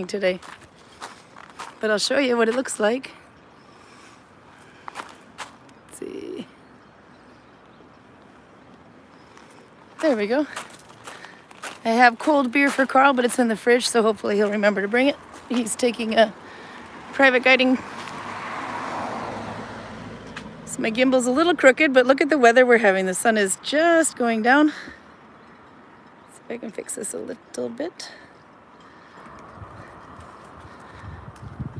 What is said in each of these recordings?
today, but I'll show you what it looks like. Let's see. There we go. I have cold beer for Carl, but it's in the fridge, so hopefully he'll remember to bring it. He's taking a private guiding. So my gimbal's a little crooked, but look at the weather we're having. The sun is just going down. See if I can fix this a little bit.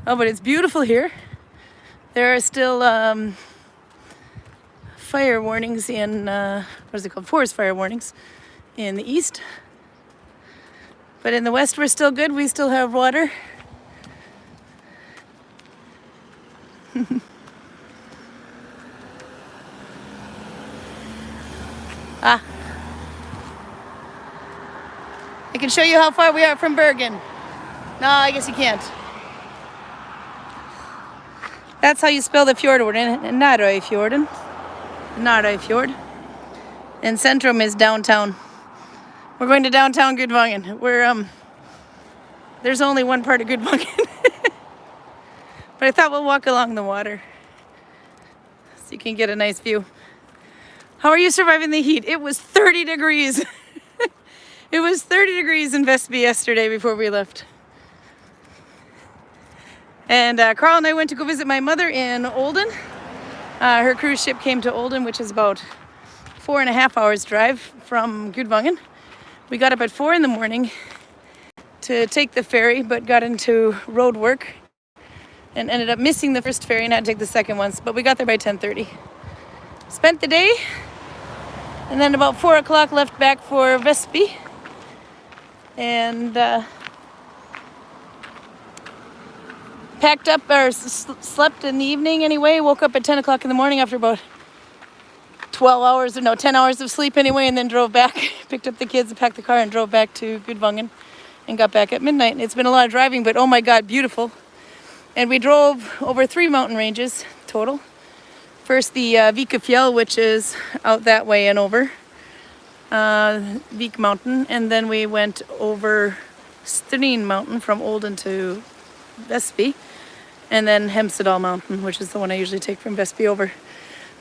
Oh, but it's beautiful here. There are still fire warnings in, what is it called? Forest fire warnings in the east. But in the west, we're still good. We still have water. I can show you how far we are from Bergen. No, I guess you can't. That's how you spell the fjord word, Norway fjord. And Centrum is downtown. We're going to downtown Gudvangen. There's only one part of Gudvangen. But I thought we'll walk along the water so you can get a nice view. How are you surviving the heat? It was 30 degrees. It was 30 degrees in Vestby yesterday before we left. And Carl and I went to go visit my mother in Olden. Her cruise ship came to Olden, which is about 4.5 hours drive from Gudvangen. We got up at 4 in the morning to take the ferry, but got into road work and ended up missing the first ferry and had to take the second one. But we got there by 10:30. Spent the day, and then about 4 o'clock left back for Vestby. And packed up, or slept in the evening anyway. Woke up at 10 o'clock in the morning after about 10 hours of sleep anyway, and then drove back. Picked up the kids and packed the car and drove back to Gudvangen and got back at midnight. It's been a lot of driving, but oh my God, beautiful. And we drove over 3 mountain ranges total. First the Viking Valley, which is out that way and over Vik Mountain, and then we went over Stryn Mountain from Olden to Vestby, and then Hemsedal Mountain, which is the one I usually take from Vestby over.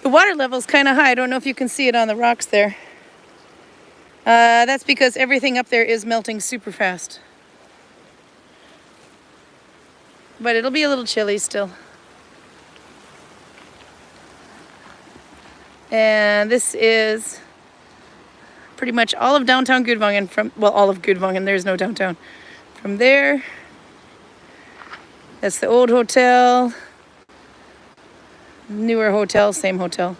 The water level is kind of high. I don't know if you can see it on the rocks there. That's because everything up there is melting super fast. But it'll be a little chilly still. And this is pretty much all of downtown Gudvangen all of Gudvangen. There's no downtown. From there, that's the old hotel, newer hotel, same hotel,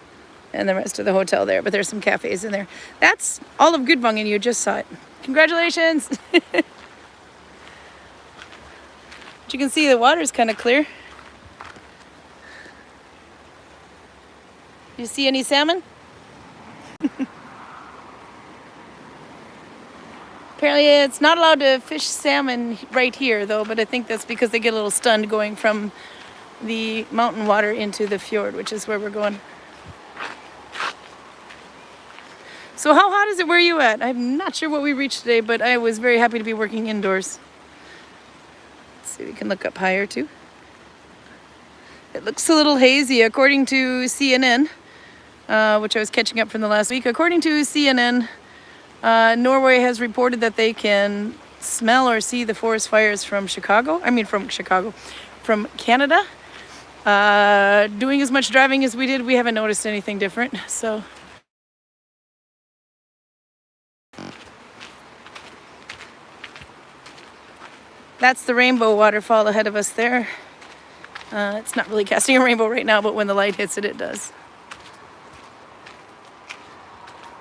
and the rest of the hotel there. But there's some cafes in there. That's all of Gudvangen. You just saw it. Congratulations. But you can see the water's kind of clear. You see any salmon? Apparently it's not allowed to fish salmon right here though, but I think that's because they get a little stunned going from the mountain water into the fjord, which is where we're going. So how hot is it where you at? I'm not sure what we reached today, but I was very happy to be working indoors. Let's see, we can look up higher too. It looks a little hazy according to CNN, which I was catching up from the last week. According to CNN, Norway has reported that they can smell or see the forest fires from Canada. Doing as much driving as we did, we haven't noticed anything different. So that's the rainbow waterfall ahead of us there. It's not really casting a rainbow right now, but when the light hits it, it does.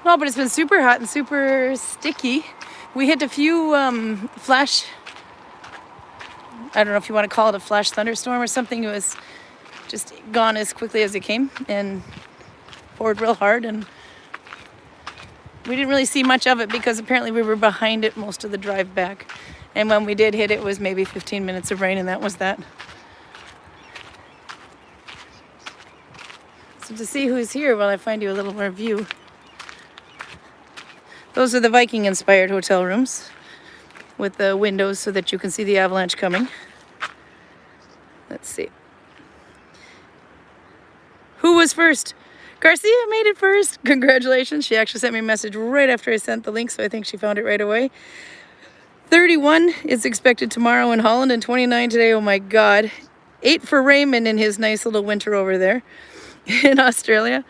No, but it's been super hot and super sticky. We hit a few flash, I don't know if you want to call it a flash thunderstorm or something. It was just gone as quickly as it came and poured real hard. And we didn't really see much of it because apparently we were behind it most of the drive back. And when we did hit it, it was maybe 15 minutes of rain, and that was that. So to see who's here while I find you a little more view. Those are the Viking-inspired hotel rooms. with the windows so that you can see the avalanche coming. Let's see. Who was first? Garcia made it first. Congratulations. She actually sent me a message right after I sent the link, so I think she found it right away. 31 is expected tomorrow in Holland and 29 today. Oh my God. 8 for Raymond in his nice little winter over there in Australia.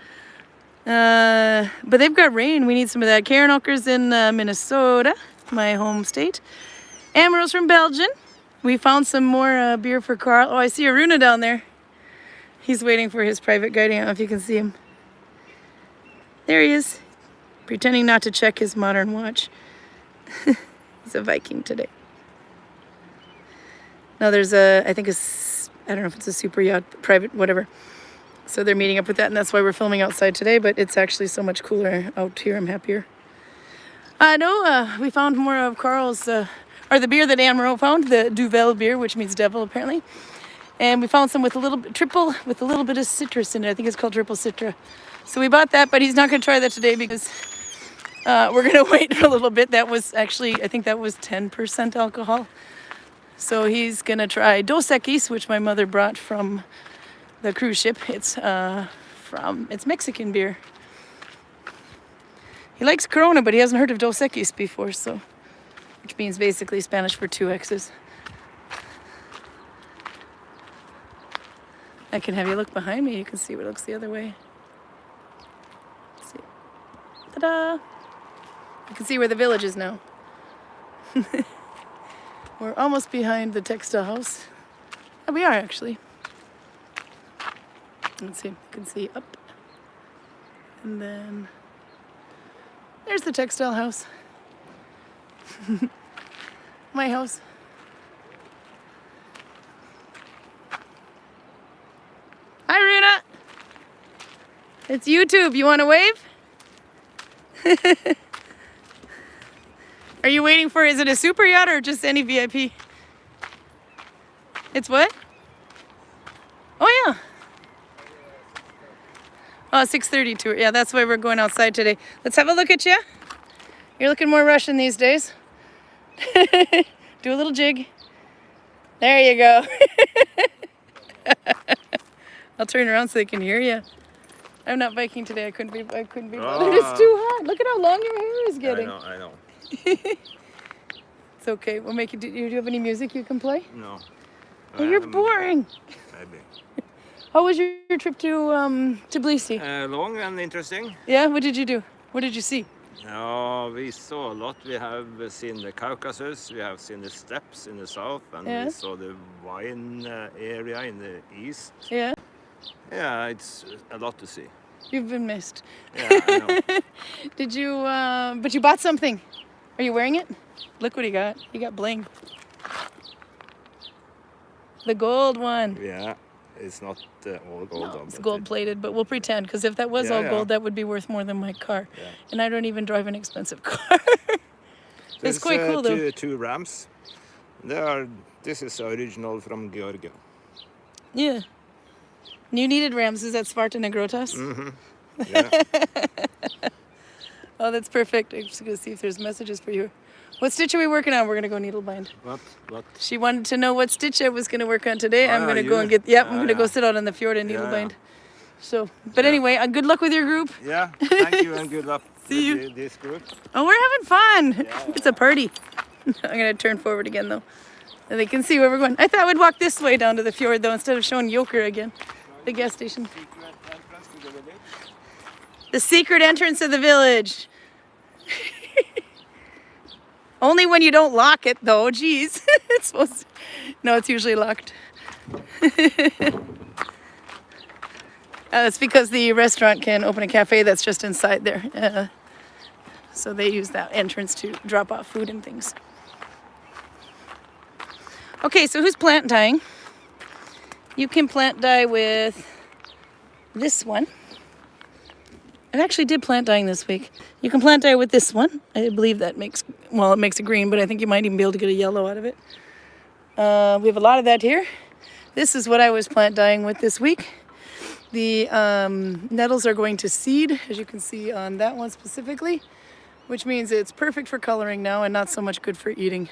But they've got rain. We need some of that. Karin Karl's in Minnesota, my home state. Amaril's from Belgium. We found some more beer for Carl. Oh, I see Aruna down there. He's waiting for his private guiding. I don't know if you can see him. There he is, pretending not to check his modern watch. He's a Viking today. Now there's I think I don't know if it's a super yacht, private, whatever. So they're meeting up with that, and that's why we're filming outside today, but it's actually so much cooler out here. I'm happier. We found more of Carl's, or the beer that Anne Moreau found, the Duvel beer, which means devil apparently. And we found some with a little bit of citrus in it. I think it's called Triple Citra. So we bought that, but he's not going to try that today because we're going to wait for a little bit. That was actually, I think that was 10% alcohol. So he's going to try Dos Equis, which my mother brought from the cruise ship. It's Mexican beer. He likes Corona, but he hasn't heard of Dos Equis before, so, which means basically Spanish for 2 X's. I can have you look behind me. You can see what it looks the other way. Let's see. Ta-da! You can see where the village is now. We're almost behind the textile house. Oh, we are actually. Let's see. You can see up. And then there's the textile house. My house. Hi, Runa. It's YouTube. You want to wave? Are you waiting for, is it a super yacht or just any VIP? It's what? Oh, yeah. Oh, 6:30 tour. Yeah, that's why we're going outside today. Let's have a look at you. You're looking more Russian these days. Do a little jig. There you go. I'll turn around so they can hear you. I'm not Viking today. I couldn't be bothered. It's too hot. Look at how long your hair is getting. I know. It's okay. We'll make you. Do you have any music you can play? No. Oh, you're boring. Maybe. How was your trip to Tbilisi? Long and interesting. Yeah. What did you do? What did you see? We saw a lot. We have seen the Caucasus, we have seen the steppes in the south, and Yeah. we saw the wine area in the east. Yeah. Yeah, it's a lot to see. You've been missed. Yeah, I know. Did you? But you bought something. Are you wearing it? Look what he got. He got bling. The gold one. Yeah, it's not all gold. No, it's gold plated, but we'll pretend, because if that was all gold, that would be worth more than my car. Yeah. And I don't even drive an expensive car. It's quite cool though. Two rams. This is original from Georgia. Yeah. You needed rams. Is that Spartan and Grotas? Mm-hmm. Yeah. Oh, that's perfect. I'm just going to see if there's messages for you. What stitch are we working on? We're going to go needle bind. What? She wanted to know what stitch I was going to work on today. I'm going to go and get, I'm going to go sit out on the fjord and needle bind. So, but anyway, good luck with your group. Yeah, thank you and good luck. See you. With this group. Oh, we're having fun. Yeah. It's a party. I'm going to turn forward again though. And they can see where we're going. I thought we'd walk this way down to the fjord though, instead of showing Joker again. The gas station. The secret entrance of the village. Only when you don't lock it though, jeez. It's supposed to... No, it's usually locked. That's because the restaurant can open a cafe that's just inside there. So they use that entrance to drop off food and things. Okay, so who's plant dyeing? You can plant dye with this one. I actually did plant dyeing this week. You can plant dye with this one. I believe that makes it green, but I think you might even be able to get a yellow out of it. We have a lot of that here. This is what I was plant dyeing with this week. The nettles are going to seed, as you can see on that one specifically, which means it's perfect for coloring now and not so much good for eating.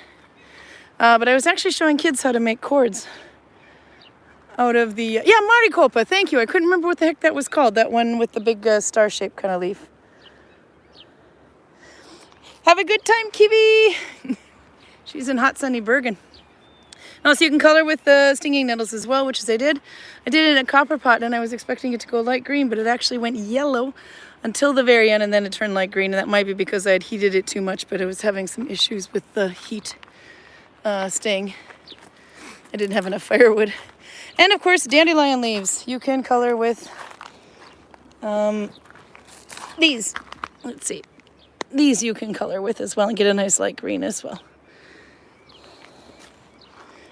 But I was actually showing kids how to make cords out of the, yeah, Maricopa, thank you. I couldn't remember what the heck that was called, that one with the big star-shaped kind of leaf. Have a good time, Kiwi! She's in hot sunny Bergen. Also, you can color with the stinging nettles as well, which is I did. I did it in a copper pot, and I was expecting it to go light green, but it actually went yellow until the very end, and then it turned light green, and that might be because I had heated it too much, but it was having some issues with the heat staying. I didn't have enough firewood. And of course, dandelion leaves. You can color with these. Let's see. These you can color with as well and get a nice light green as well.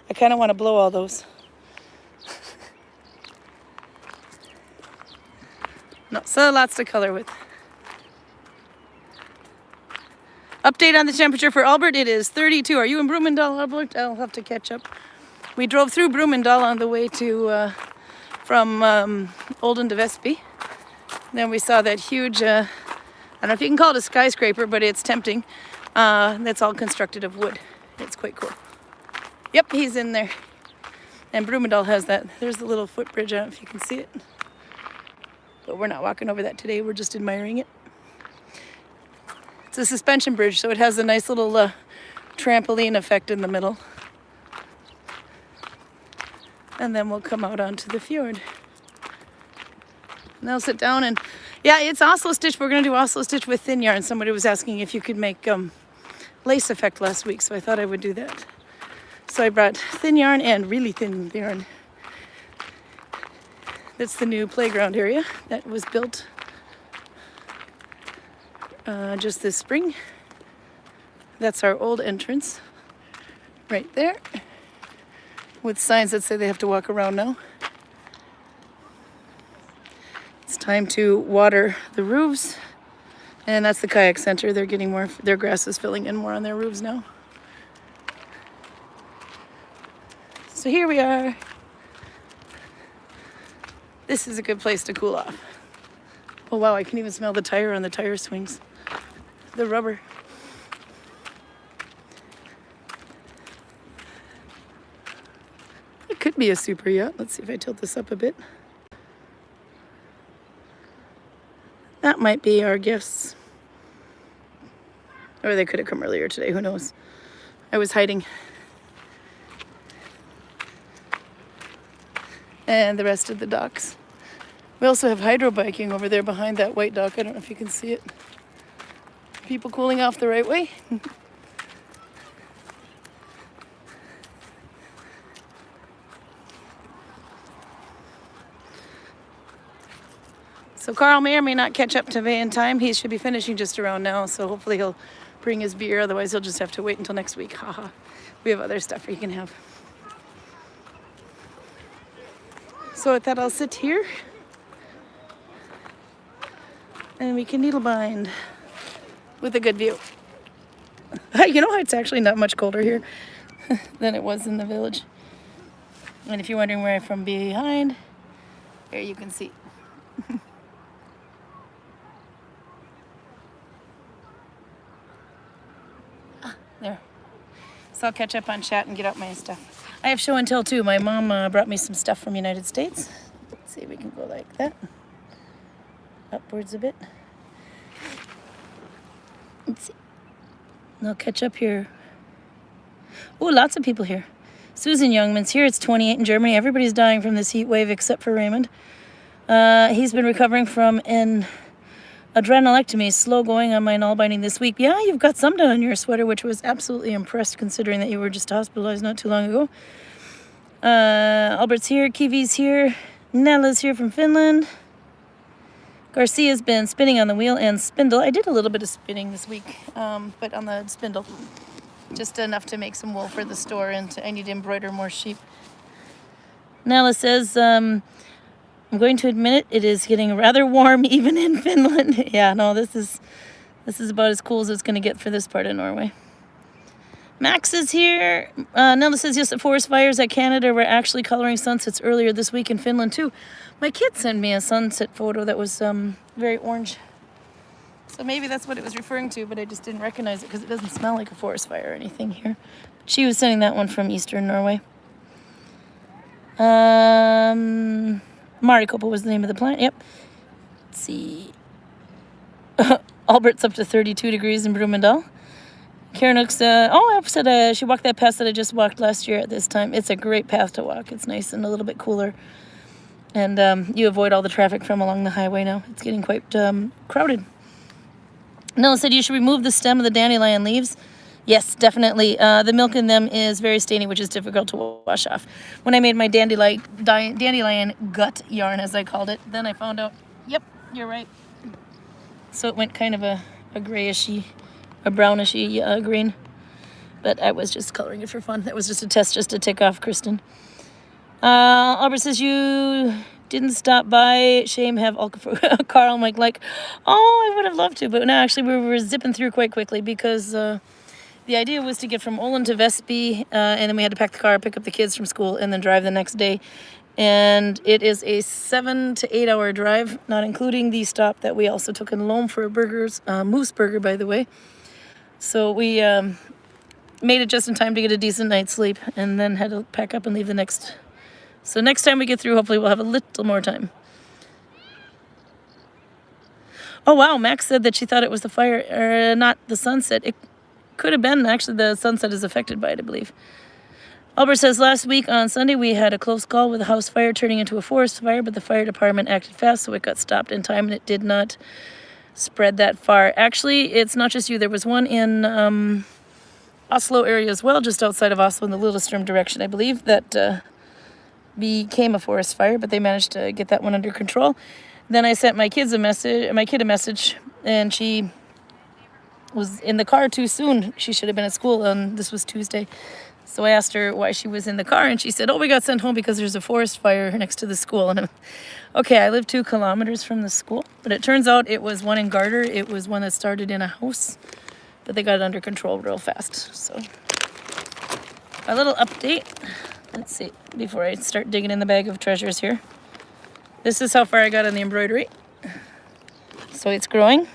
I kind of want to blow all those. No, so lots to color with. Update on the temperature for Albert. It is 32. Are you in Brumunddal, Albert? I'll have to catch up. We drove through Brumunddal on the way to from Olden to Vestby. Then we saw that huge, I don't know if you can call it a skyscraper, but it's tempting. That's all constructed of wood. It's quite cool. Yep, he's in there. And Brumunddal has that. There's the little footbridge. I don't know if you can see it. But we're not walking over that today. We're just admiring it. It's a suspension bridge, so it has a nice little trampoline effect in the middle. And then we'll come out onto the fjord. And I'll sit down and, yeah, it's Oslo stitch. We're going to do Oslo stitch with thin yarn. Somebody was asking if you could make lace effect last week, so I thought I would do that. So I brought thin yarn and really thin yarn. That's the new playground area that was built just this spring. That's our old entrance right there, with signs that say they have to walk around now. It's time to water the roofs, and that's the kayak center. They're getting more, their grass is filling in more on their roofs now. So here we are. This is a good place to cool off. Oh wow, I can even smell the tire on the tire swings. The rubber. It could be a super yacht. Let's see if I tilt this up a bit. That might be our gifts. Or they could have come earlier today, who knows. I was hiding. And the rest of the docks. We also have hydro biking over there behind that white dock. I don't know if you can see it. People cooling off the right way. So Carl may or may not catch up to Vay in time. He should be finishing just around now, so hopefully he'll bring his beer. Otherwise, he'll just have to wait until next week. Haha. We have other stuff he can have. So with that, I'll sit here. And we can needle bind with a good view. You know, it's actually not much colder here than it was in the village. And if you're wondering where I'm from behind, there you can see. There. So I'll catch up on chat and get out my stuff. I have show and tell too. My mom brought me some stuff from United States. Let's see if we can go like that. Upwards a bit. Let's see. And I'll catch up here. Oh, lots of people here. Susan Youngman's here. It's 28 in Germany. Everybody's dying from this heat wave except for Raymond. He's been recovering from an adrenalectomy, slow going on my Nalbinding this week. Yeah, you've got some done on your sweater, which was absolutely impressed considering that you were just hospitalized not too long ago. Albert's here. Kiwi's here. Nella's here from Finland. Garcia's been spinning on the wheel and spindle. I did a little bit of spinning this week, but on the spindle. Just enough to make some wool for the store, and I need to embroider more sheep. Nella says, I'm going to admit it is getting rather warm even in Finland. Yeah, no, this is about as cool as it's going to get for this part of Norway. Max is here. Nella says, yes, the forest fires at Canada were actually coloring sunsets earlier this week in Finland too. My kid sent me a sunset photo that was very orange. So maybe that's what it was referring to, but I just didn't recognize it because it doesn't smell like a forest fire or anything here. She was sending that one from Eastern Norway. Marikopa was the name of the plant. Yep. Let's see. Albert's up to 32 degrees in Brumunddal. Karen looks, I said she walked that path that I just walked last year at this time. It's a great path to walk. It's nice and a little bit cooler. And you avoid all the traffic from along the highway now. It's getting quite crowded. Noah said you should remove the stem of the dandelion leaves. Yes, definitely. The milk in them is very stainy, which is difficult to wash off. When I made my dandelion gut yarn, as I called it, then I found out, yep, you're right. So it went kind of a grayishy, a brownishy green. But I was just coloring it for fun. That was just a test just to tick off Kristen. Albert says you didn't stop by. Shame have Carl. I'm like, oh, I would have loved to. But no, actually, we were zipping through quite quickly because the idea was to get from Olin to Vestby, and then we had to pack the car, pick up the kids from school, and then drive the next day. And it is a 7 to 8 hour drive, not including the stop that we also took in Loam for burgers, Moose Burger, by the way. So we made it just in time to get a decent night's sleep, and then had to pack up and leave the next. So next time we get through, hopefully we'll have a little more time. Oh, wow. Max said that she thought it was the fire, not the sunset. It could have been. Actually, the sunset is affected by it, I believe. Albert says, last week on Sunday, we had a close call with a house fire turning into a forest fire, but the fire department acted fast, so it got stopped in time, and it did not spread that far. Actually, it's not just you. There was one in Oslo area as well, just outside of Oslo in the Lillestrøm direction, I believe, that became a forest fire, but they managed to get that one under control. Then I sent my kid a message, and she was in the car too soon. She should have been at school, and this was Tuesday. So I asked her why she was in the car, and she said, oh, we got sent home because there's a forest fire next to the school. And I'm, okay, I live 2 kilometers from the school, but it turns out it was one in Garter. It was one that started in a house, but they got it under control real fast. So a little update. Let's see, before I start digging in the bag of treasures here. This is how far I got on the embroidery. So it's growing.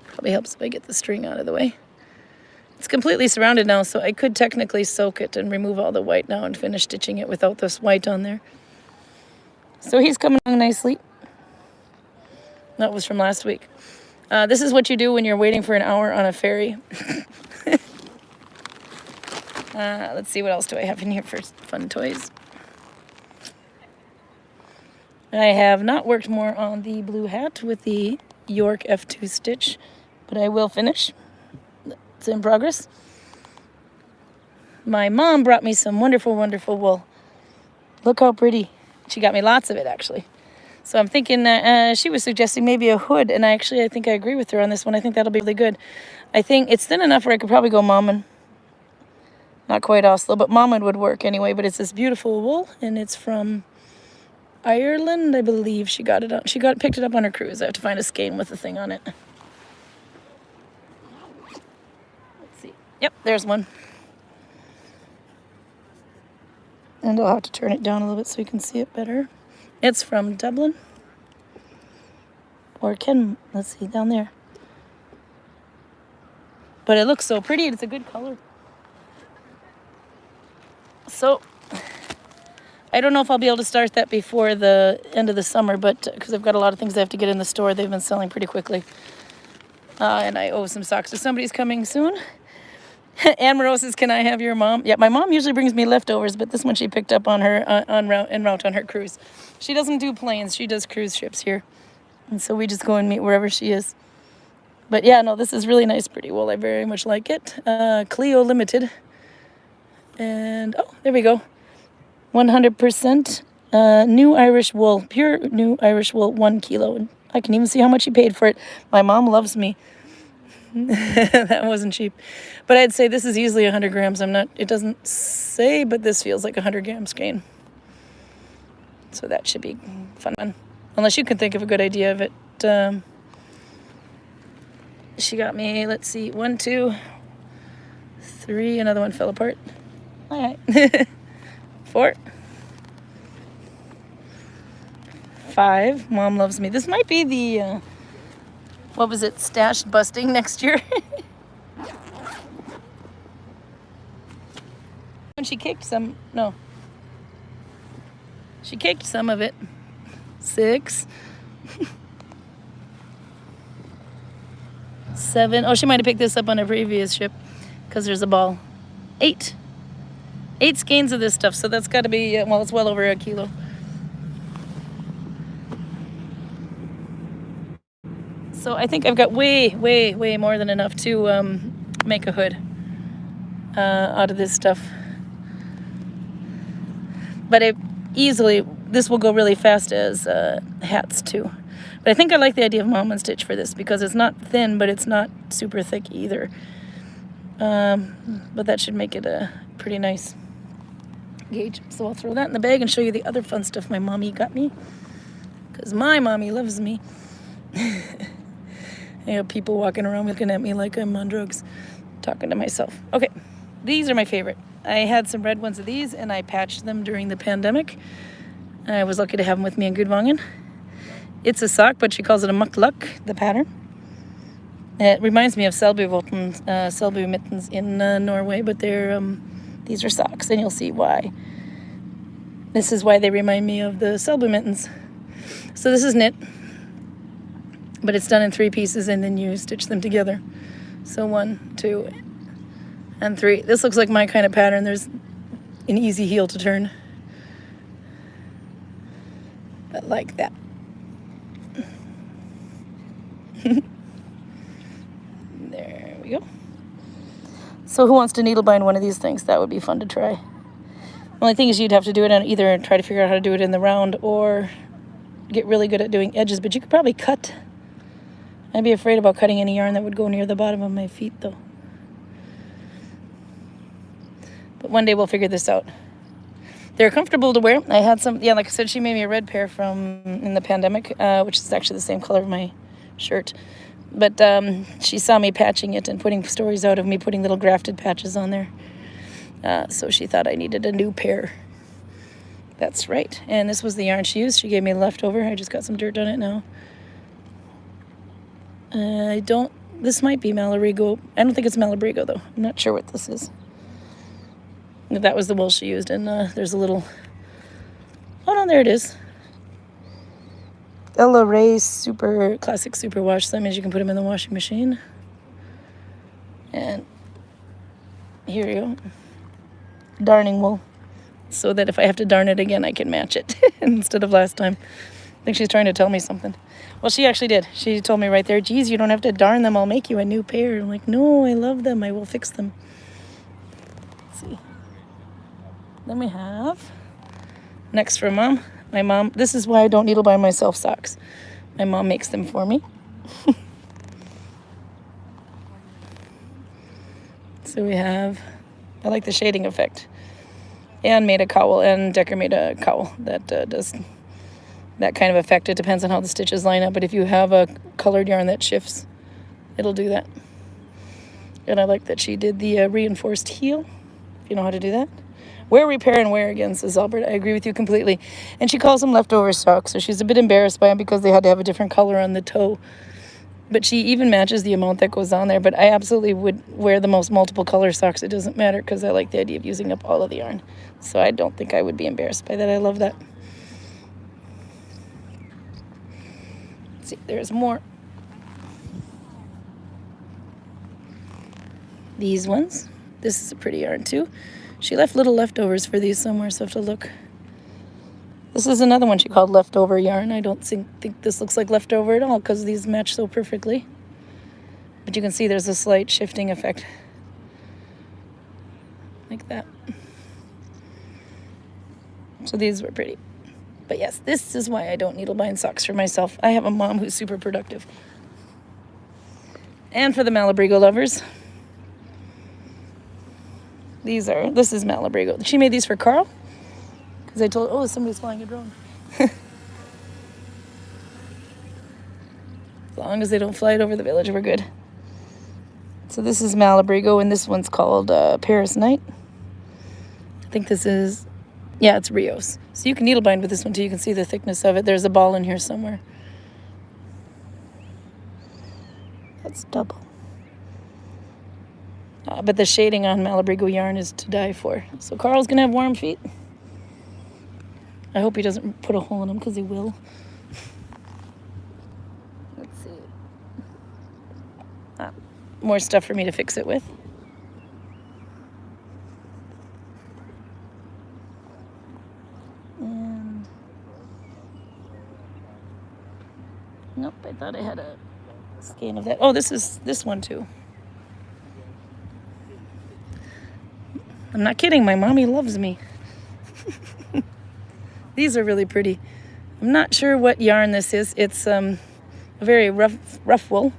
Probably helps if I get the string out of the way. It's completely surrounded now, so I could technically soak it and remove all the white now and finish stitching it without this white on there. So he's coming along nicely. That was from last week. This is what you do when you're waiting for an hour on a ferry. Let's see, what else do I have in here for fun toys? I have not worked more on the blue hat with the York F2 stitch, but I will finish. It's in progress. My mom brought me some wonderful, wonderful wool. Look how pretty. She got me lots of it, actually. So I'm thinking she was suggesting maybe a hood, and I think I agree with her on this one. I think that'll be really good. I think it's thin enough where I could probably go Mommin. Not quite Oslo, but Mommin would work anyway. But it's this beautiful wool, and it's from Ireland, I believe. She got it on. Picked it up on her cruise. I have to find a skein with the thing on it. Let's see. Yep, there's one. And I'll have to turn it down a little bit so you can see it better. It's from Dublin. Or let's see, down there. But it looks so pretty. It's a good color. So, I don't know if I'll be able to start that before the end of the summer, but because I've got a lot of things I have to get in the store. They've been selling pretty quickly. And I owe some socks. So somebody's coming soon. Anne Moreau says, can I have your mom? Yeah, my mom usually brings me leftovers, but this one she picked up on her en route on her cruise. She doesn't do planes. She does cruise ships here. And so we just go and meet wherever she is. But yeah, no, this is really nice, pretty wool. I very much like it. Clio Limited. And, oh, there we go. 100% new Irish wool. Pure new Irish wool, 1 kilo. And I can even see how much she paid for it. My mom loves me. That wasn't cheap. But I'd say this is easily 100 grams. It doesn't say, but this feels like 100 gram skein. So that should be fun. Unless you can think of a good idea of it. She got me, let's see, 1, 2, 3. Another one fell apart. All right. 4, 5. Mom loves me. This might be the, what was it, stashed busting next year. And she caked some, no. She caked some of it. 6. 7. Oh, she might have picked this up on a previous ship because there's a ball. 8. 8 skeins of this stuff, so that's got to be, well, it's well over a kilo. So I think I've got way more than enough to make a hood out of this stuff. But this will go really fast as hats too. But I think I like the idea of Mom and Stitch for this because it's not thin, but it's not super thick either. But that should make it a pretty nice gauge. So I'll throw that in the bag and show you the other fun stuff my mommy got me. Because my mommy loves me. I have people walking around looking at me like I'm on drugs, talking to myself. Okay, these are my favorite. I had some red ones of these, and I patched them during the pandemic. I was lucky to have them with me in Gudvangen. It's a sock, but she calls it a mukluk, the pattern. It reminds me of Selbu mittens in Norway, but these are socks, and you'll see why. This is why they remind me of the Selbu mittens. So this is knit, but it's done in 3 pieces, and then you stitch them together. So 1, 2, and 3. This looks like my kind of pattern. There's an easy heel to turn. But like that. There we go. So who wants to needle bind one of these things? That would be fun to try. The only thing is you'd have to do it on either try to figure out how to do it in the round or get really good at doing edges, but you could probably cut. I'd be afraid about cutting any yarn that would go near the bottom of my feet though. But one day we'll figure this out. They're comfortable to wear. I had some, like I said, she made me a red pair from in the pandemic, which is actually the same color of my shirt. But she saw me patching it and putting stories out of me putting little grafted patches on there. So she thought I needed a new pair. That's right. And this was the yarn she used. She gave me a leftover. I just got some dirt on it now. This might be Malarigo. I don't think it's Malabrigo though. I'm not sure what this is. That was the wool she used, and there's a little, oh no, there it is. Ella Ray Super Classic Super Wash. So that means you can put them in the washing machine. And here you go. Darning wool. So that if I have to darn it again, I can match it instead of last time. I think she's trying to tell me something. Well, she actually did. She told me right there, geez, you don't have to darn them. I'll make you a new pair. I'm like, no, I love them. I will fix them. Let's see. Then we have, next for Mom. My mom, this is why I don't needle bind myself socks. My mom makes them for me. So we have, I like the shading effect. Anne made a cowl, and Decker made a cowl that does that kind of effect. It depends on how the stitches line up, but if you have a colored yarn that shifts, it'll do that. And I like that she did the reinforced heel, if you know how to do that. Wear, repair, and wear again, says Albert. I agree with you completely. And she calls them leftover socks, so she's a bit embarrassed by them because they had to have a different color on the toe. But she even matches the amount that goes on there. But I absolutely would wear the most multiple color socks. It doesn't matter because I like the idea of using up all of the yarn. So I don't think I would be embarrassed by that. I love that. Let's see, there's more. These ones. This is a pretty yarn too. She left little leftovers for these somewhere, so I have to look. This is another one she called leftover yarn. I don't think this looks like leftover at all because these match so perfectly. But you can see there's a slight shifting effect. Like that. So these were pretty. But yes, this is why I don't needle bind socks for myself. I have a mom who's super productive. And for the Malabrigo lovers. This is Malabrigo. She made these for Carl. Because I told, oh, somebody's flying a drone. As long as they don't fly it over the village, we're good. So this is Malabrigo, and this one's called Paris Night. I think this is, yeah, it's Rios. So you can needle bind with this one too. You can see the thickness of it. There's a ball in here somewhere. That's double. But the shading on Malabrigo yarn is to die for. So Carl's gonna have warm feet. I hope he doesn't put a hole in them, because he will. Let's see. More stuff for me to fix it with. And nope, I thought I had a skein of that. Oh, this is this one too. I'm not kidding, my mommy loves me. These are really pretty. I'm not sure what yarn this is. It's a very rough wool.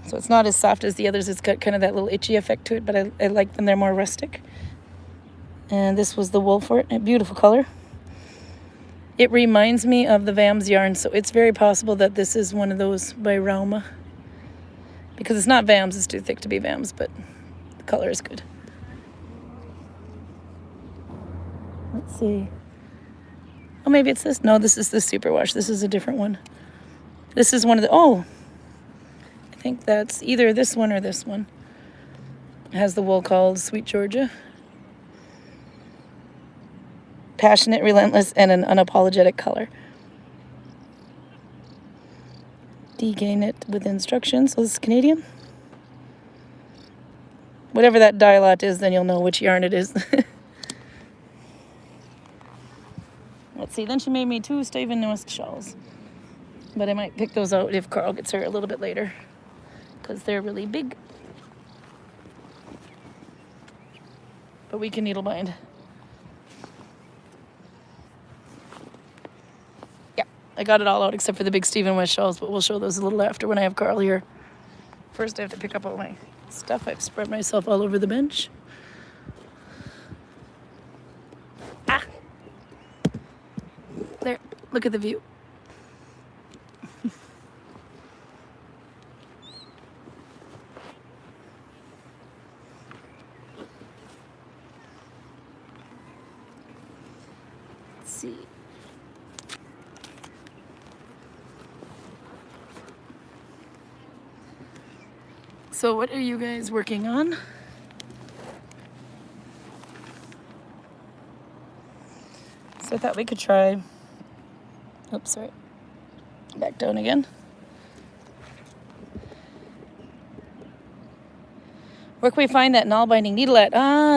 So it's not as soft as the others. It's got kind of that little itchy effect to it, but I like them. They're more rustic. And this was the wool for it. A beautiful color. It reminds me of the Vams yarn, so it's very possible that this is one of those by Rauma. Because it's not Vams, it's too thick to be Vams, but the color is good. Let's see. Oh, maybe it's this. No, this is the superwash. This is a different one. This is one of the... Oh! I think that's either this one or this one. It has the wool called Sweet Georgia. Passionate, relentless, and an unapologetic color. DK knit with instructions. So this is Canadian. Whatever that dye lot is, then you'll know which yarn it is. Let's see, then she made me 2 Staven Nusk shawls. But I might pick those out if Carl gets her a little bit later, because they're really big. But we can needle bind. Yeah, I got it all out except for the big Stephen West shawls, but we'll show those a little after when I have Carl here. First I have to pick up all my stuff. I've spread myself all over the bench. There, look at the view. Let's see. So what are you guys working on? So I thought we could try... Oops, sorry. Back down again. Where can we find that Nalbinding needle at?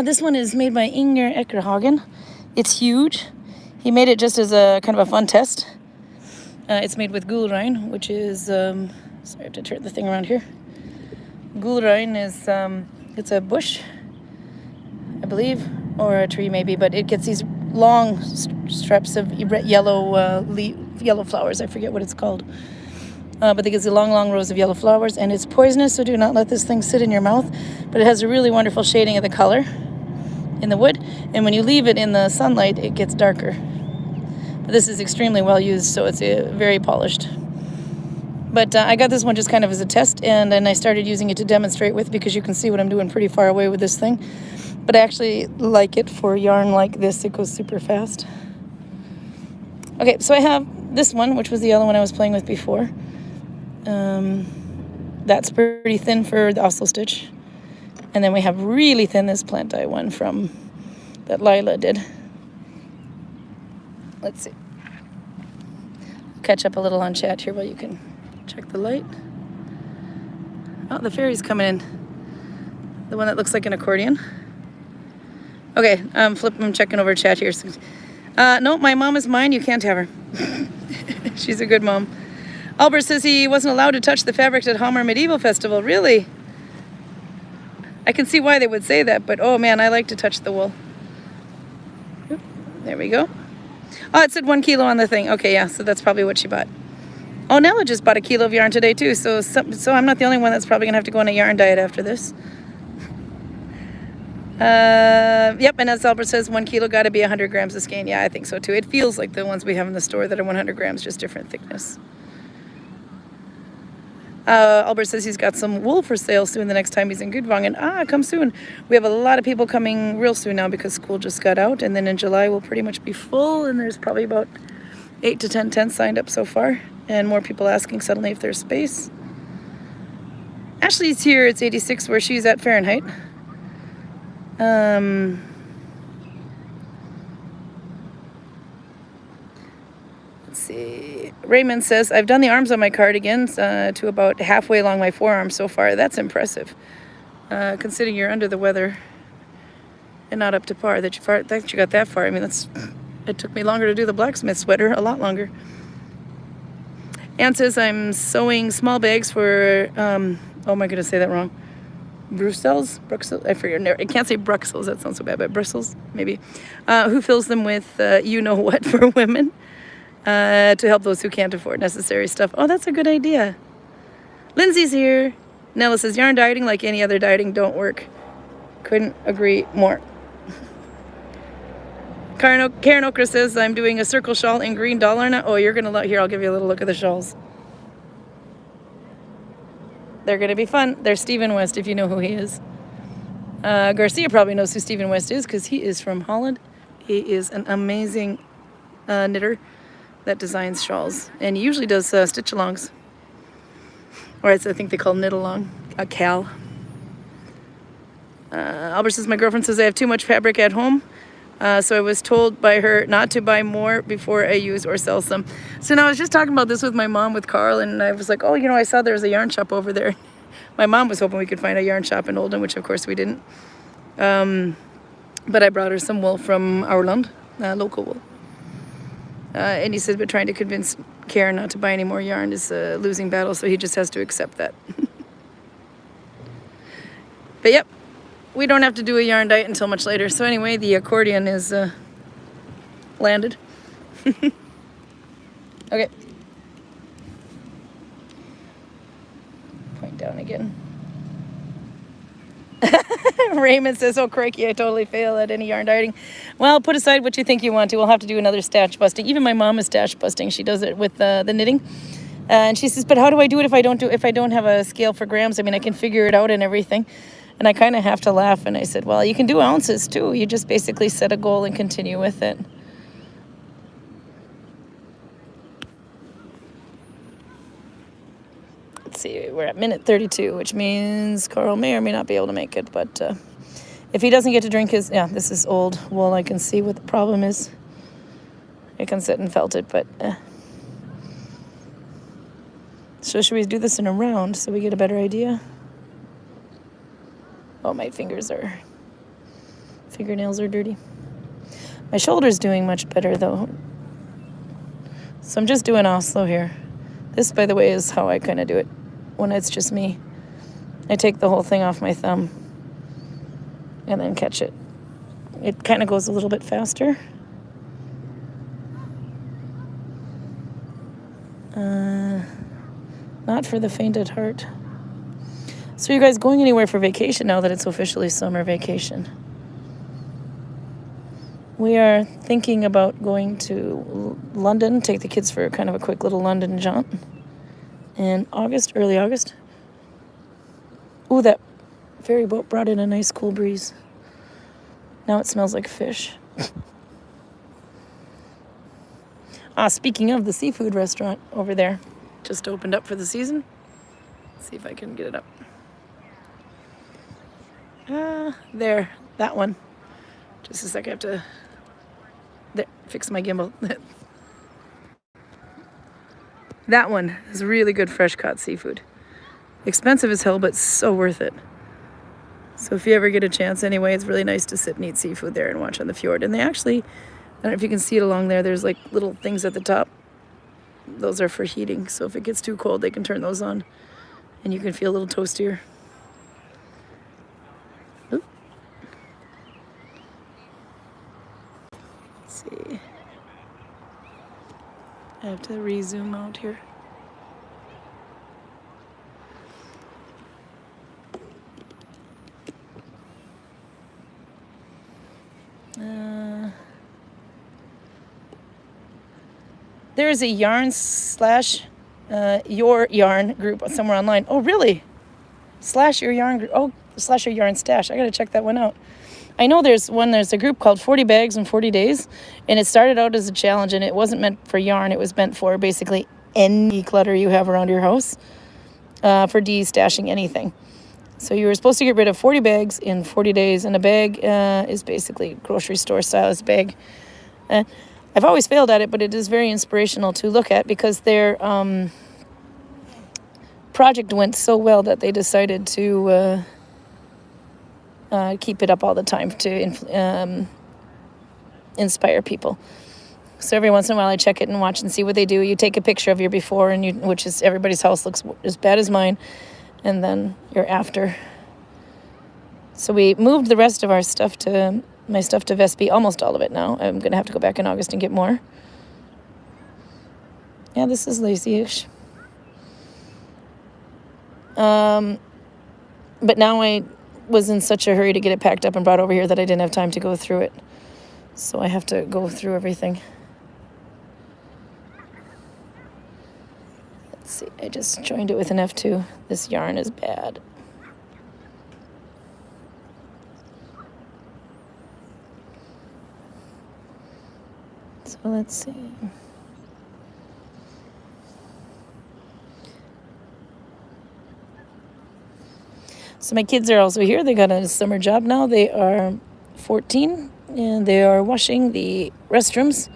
This one is made by Inger Eckerhagen. It's huge. He made it just as a kind of a fun test. It's made with Gulrein, which is... sorry, I have to turn the thing around here. Gulrein is... it's a bush, I believe, or a tree maybe, but it gets these long strips of yellow flowers. I forget what it's called. But it gives you long rows of yellow flowers, and it's poisonous, so do not let this thing sit in your mouth. But it has a really wonderful shading of the color in the wood, and when you leave it in the sunlight, it gets darker. But this is extremely well used, so it's very polished. But I got this one just kind of as a test, and then I started using it to demonstrate with, because you can see what I'm doing pretty far away with this thing. But I actually like it for yarn like this. It goes super fast. Okay, so I have this one, which was the other one I was playing with before. That's pretty thin for the Oslo stitch. And then we have really thin this plant dye one from that Lila did. Let's see. Catch up a little on chat here while you can check the light. Oh, the fairy's coming in. The one that looks like an accordion. Okay, I'm checking over chat here. No, my mom is mine. You can't have her. She's a good mom. Albert says he wasn't allowed to touch the fabric at Hamar Medieval Festival. Really? I can see why they would say that, but oh man, I like to touch the wool. Oop, there we go. Oh, it said 1 kilo on the thing. Okay, yeah, so that's probably what she bought. Oh, Nella just bought a kilo of yarn today too, so I'm not the only one that's probably gonna have to go on a yarn diet after this. Yep, and as Albert says, 1 kilo got to be 100 grams of skein. Yeah, I think so too. It feels like the ones we have in the store that are 100 grams, just different thickness. Albert says he's got some wool for sale soon the next time he's in Gudvangen. Come soon. We have a lot of people coming real soon now because school just got out, and then in July we'll pretty much be full, and there's probably about 8 to 10 tents signed up so far, and more people asking suddenly if there's space. Ashley's here. It's 86 where she's at Fahrenheit. Let's see. Raymond says, I've done the arms on my cardigans to about halfway along my forearm so far. That's impressive. Considering you're under the weather and not up to par, that you got that far. I mean, it took me longer to do the blacksmith sweater, a lot longer. Anne says, I'm sewing small bags for, oh my goodness, say that wrong. Brussels? I forget. I can't say Brussels, that sounds so bad, but Brussels, maybe. Who fills them with you-know-what for women to help those who can't afford necessary stuff. Oh, that's a good idea. Lindsay's here. Nella says, yarn dieting like any other dieting don't work. Couldn't agree more. Karin Okra says, I'm doing a circle shawl in green dollar now. Oh, you're going to love, here, I'll give you a little look at the shawls. They're going to be fun. They're Stephen West, if you know who he is. Garcia probably knows who Stephen West is because he is from Holland. He is an amazing knitter that designs shawls. And he usually does stitch-alongs. Or I think they call knit-along. A cal. Albert says, my girlfriend says I have too much fabric at home. So I was told by her not to buy more before I use or sell some. So now I was just talking about this with my mom, with Carl, and I was like, oh, I saw there was a yarn shop over there. My mom was hoping we could find a yarn shop in Oldham, which of course we didn't. But I brought her some wool from Aurland, local wool. And he said, but trying to convince Karen not to buy any more yarn is a losing battle, so he just has to accept that. But yep. We don't have to do a yarn diet until much later. So anyway, the accordion is landed. Okay. Point down again. Raymond says, oh, crikey, I totally fail at any yarn dieting. Well, put aside what you think you want to. We'll have to do another stash busting. Even my mom is stash busting. She does it with the knitting. And she says, but how do I do it if I don't have a scale for grams? I mean, I can figure it out and everything. And I kind of have to laugh, and I said, well, you can do ounces too. You just basically set a goal and continue with it. Let's see, we're at minute 32, which means Carl may or may not be able to make it. But if he doesn't get to drink his, this is old wool. I can see what the problem is. I can sit and felt it, but. So should we do this in a round so we get a better idea? Oh, my fingernails are dirty. My shoulder's doing much better, though. So I'm just doing Oslo here. This, by the way, is how I kind of do it when it's just me. I take the whole thing off my thumb and then catch it. It kind of goes a little bit faster. Not for the faint at heart. So you guys going anywhere for vacation now that it's officially summer vacation? We are thinking about going to London, take the kids for kind of a quick little London jaunt in August, early August. Ooh, that ferry boat brought in a nice cool breeze. Now it smells like fish. Speaking of the seafood restaurant over there, just opened up for the season. Let's see if I can get it up. There, that one. Just a sec, I have to fix my gimbal. That one is really good fresh caught seafood. Expensive as hell, but so worth it. So if you ever get a chance anyway, it's really nice to sit and eat seafood there and watch on the fjord. And they actually, I don't know if you can see it along there, there's like little things at the top. Those are for heating, so if it gets too cold, they can turn those on and you can feel a little toastier. Oop. Let's see. I have to re-zoom out here. There's a yarn / your yarn group somewhere online. Oh, really? / your yarn group. Oh, / your yarn stash. I got to check that one out. I know there's a group called 40 Bags in 40 Days. And it started out as a challenge, and it wasn't meant for yarn. It was meant for basically any clutter you have around your house. for destashing anything. So you were supposed to get rid of 40 bags in 40 days, and a bag is basically grocery store size bag. I've always failed at it, but it is very inspirational to look at because their project went so well that they decided to keep it up all the time to inspire people. So every once in a while I check it and watch and see what they do. You take a picture of your before, and which is everybody's house looks as bad as mine, and then your after. So we moved the rest of my stuff to Vestby, almost all of it now. I'm going to have to go back in August and get more. Yeah, this is lazy-ish. But now I was in such a hurry to get it packed up and brought over here that I didn't have time to go through it. So I have to go through everything. Let's see, I just joined it with an F2. This yarn is bad. So let's see. So my kids are also here. They got a summer job now. They are 14, and they are washing the restrooms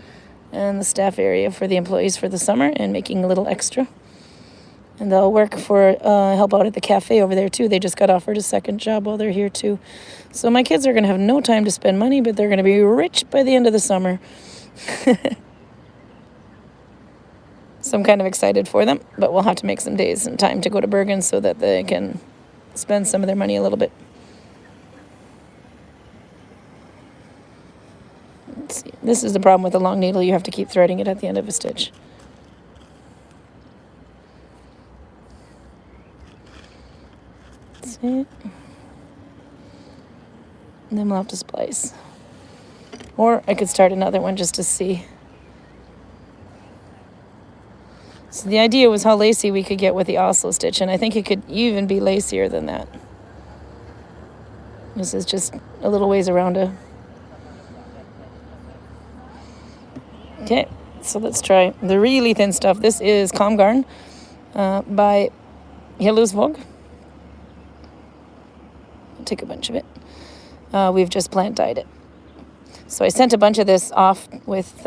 and the staff area for the employees for the summer and making a little extra. And they'll work for help out at the cafe over there too. They just got offered a second job while they're here too. So my kids are going to have no time to spend money, but they're going to be rich by the end of the summer. So I'm kind of excited for them, but we'll have to make some days and time to go to Bergen so that they can spend some of their money a little bit. Let's see. This is the problem with a long needle. You have to keep threading it at the end of a stitch. That's it. And then we'll have to splice. Or I could start another one just to see. So the idea was how lacy we could get with the Oslo stitch, and I think it could even be lacier than that. This is just a little ways around a... Okay, so let's try the really thin stuff. This is Kamgarn by Hillesvåg. I'll take a bunch of it. We've just plant dyed it. So I sent a bunch of this off with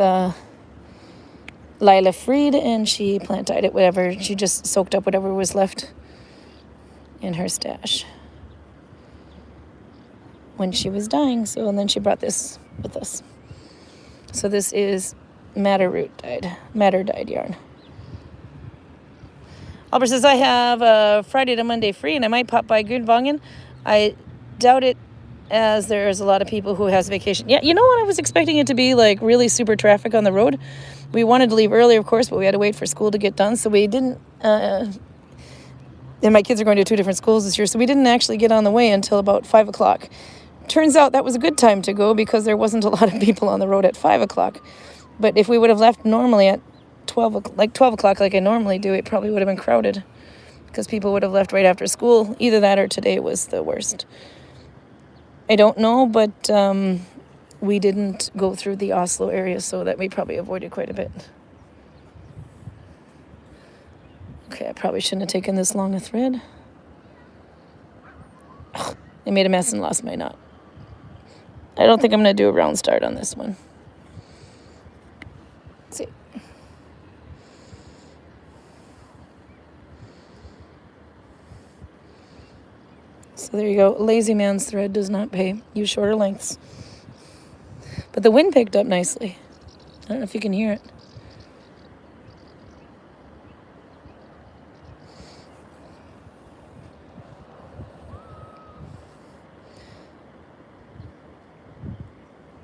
Lila Fried, and she plant dyed it, whatever. She just soaked up whatever was left in her stash when she was dying. So, and then she brought this with us. So this is madder dyed yarn. Albert says, I have Friday to Monday free, and I might pop by Gudvangen. I doubt it, as there's a lot of people who has vacation. Yeah, you know what? I was expecting it to be like really super traffic on the road. We wanted to leave early, of course, but we had to wait for school to get done. So we didn't, and my kids are going to 2 different schools this year. So we didn't actually get on the way until about 5 o'clock. Turns out that was a good time to go because there wasn't a lot of people on the road at 5 o'clock. But if we would have left normally at 12 o'clock like I normally do, it probably would have been crowded because people would have left right after school. Either that or today was the worst. I don't know, but we didn't go through the Oslo area, so that we probably avoided quite a bit. Okay, I probably shouldn't have taken this long a thread. Ugh, I made a mess and lost my knot. I don't think I'm going to do a round start on this one. Let's see. So there you go. Lazy man's thread does not pay. Use shorter lengths. But the wind picked up nicely. I don't know if you can hear it.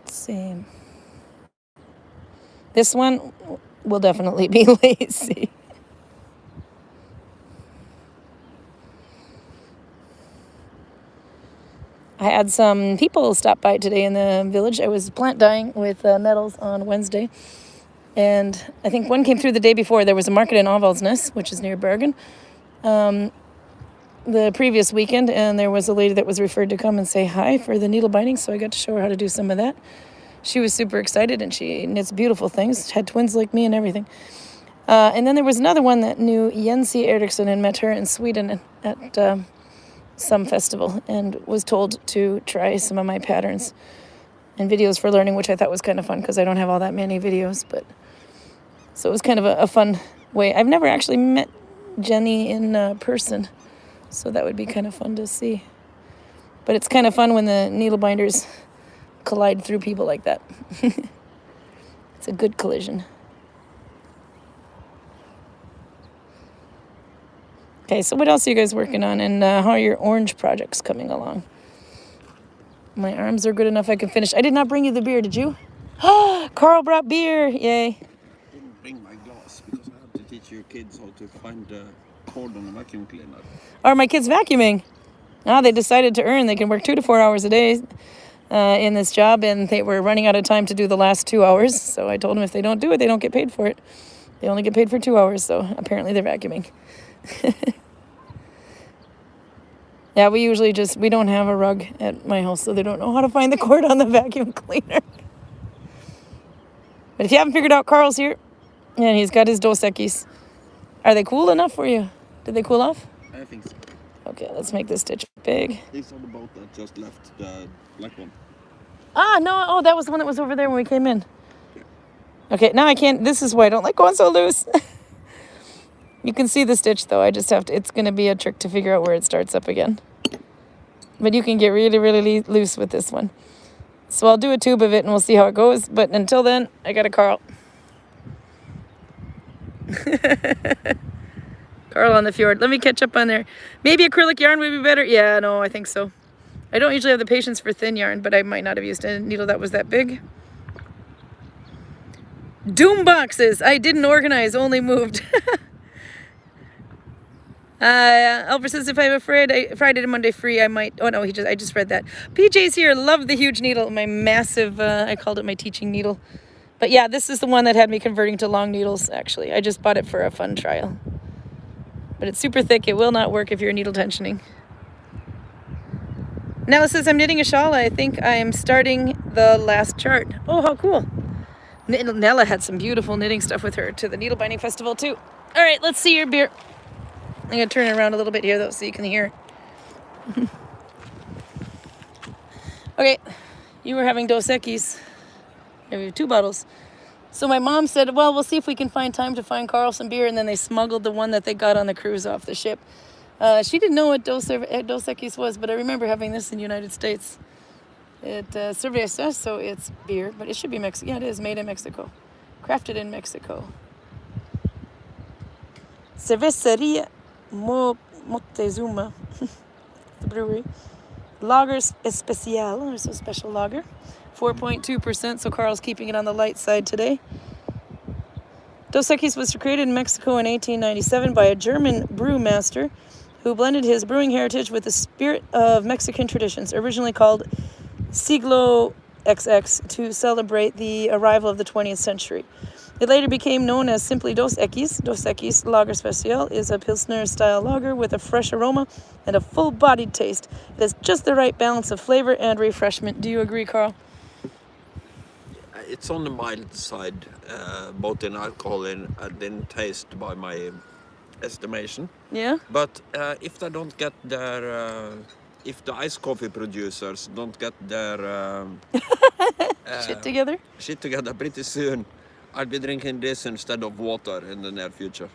Let's see. This one will definitely be lazy. I had some people stop by today in the village. I was plant dyeing with metals on Wednesday. And I think one came through the day before. There was a market in Avaldsnes, which is near Bergen, the previous weekend. And there was a lady that was referred to come and say hi for the needle binding. So I got to show her how to do some of that. She was super excited, and she knits beautiful things. Had twins like me and everything. And then there was another one that knew Jensi Eriksson and met her in Sweden at some festival and was told to try some of my patterns and videos for learning, which I thought was kind of fun because I don't have all that many videos. But so it was kind of a fun way. I've never actually met Jenny in person, so that would be kind of fun to see. But it's kind of fun when the needle binders collide through people like that. It's a good collision. Okay, so what else are you guys working on, and how are your orange projects coming along? My arms are good enough I can finish. I did not bring you the beer, did you? Carl brought beer, yay. I didn't bring my glass because I have to teach your kids how to find the cord on the vacuum cleaner. Are my kids vacuuming? They decided to earn. They can work 2 to 4 hours a day in this job, and they were running out of time to do the last 2 hours. So I told them if they don't do it, they don't get paid for it. They only get paid for 2 hours, so apparently they're vacuuming. Yeah, we don't have a rug at my house, so they don't know how to find the cord on the vacuum cleaner. But if you haven't figured out, Carl's here, and he's got his Dos Equis. Are they cool enough for you? Did they cool off? I think so. Okay, let's make this stitch big. These are the boat that just left the black one. No, oh, that was the one that was over there when we came in. Yeah. Okay, now I can't, this is why I don't like going so loose. You can see the stitch though, I just have to, it's gonna be a trick to figure out where it starts up again. But you can get really, really loose with this one. So I'll do a tube of it and we'll see how it goes. But until then, I got a Carl. Carl on the fjord. Let me catch up on there. Maybe acrylic yarn would be better. Yeah, no, I think so. I don't usually have the patience for thin yarn, but I might not have used a needle that was that big. Doom boxes. I didn't organize, only moved. Albert says if I have a Friday to Monday free, I might. Oh no, I just read that. PJ's here. Love the huge needle. My massive. I called it my teaching needle. But yeah, this is the one that had me converting to long needles. Actually, I just bought it for a fun trial. But it's super thick. It will not work if you're needle tensioning. Nella says I'm knitting a shawl. I think I am starting the last chart. Oh, how cool! Nella had some beautiful knitting stuff with her to the needle binding festival too. All right, let's see your beer. I'm going to turn it around a little bit here, though, so you can hear. Okay, you were having Dos Equis. We have 2 bottles. So my mom said, well, we'll see if we can find time to find Carl some beer, and then they smuggled the one that they got on the cruise off the ship. She didn't know what Dos Equis was, but I remember having this in the United States. It's cerveza, so it's beer, but it should be Mexican. Yeah, it is made in Mexico. Crafted in Mexico. Cerveceria Moctezuma, the brewery. Lager Especial, so special lager. 4.2%, so Carl's keeping it on the light side today. Dos Equis was created in Mexico in 1897 by a German brewmaster who blended his brewing heritage with the spirit of Mexican traditions, originally called Siglo XX, to celebrate the arrival of the 20th century. It later became known as simply Dos Equis. Dos Equis Lager Special is a Pilsner-style lager with a fresh aroma and a full-bodied taste. It has just the right balance of flavor and refreshment. Do you agree, Carl? It's on the mild side, both in alcohol and in taste by my estimation. Yeah? But if they don't get their... if the ice coffee producers don't get their... shit together pretty soon, I'll be drinking this instead of water in the near future.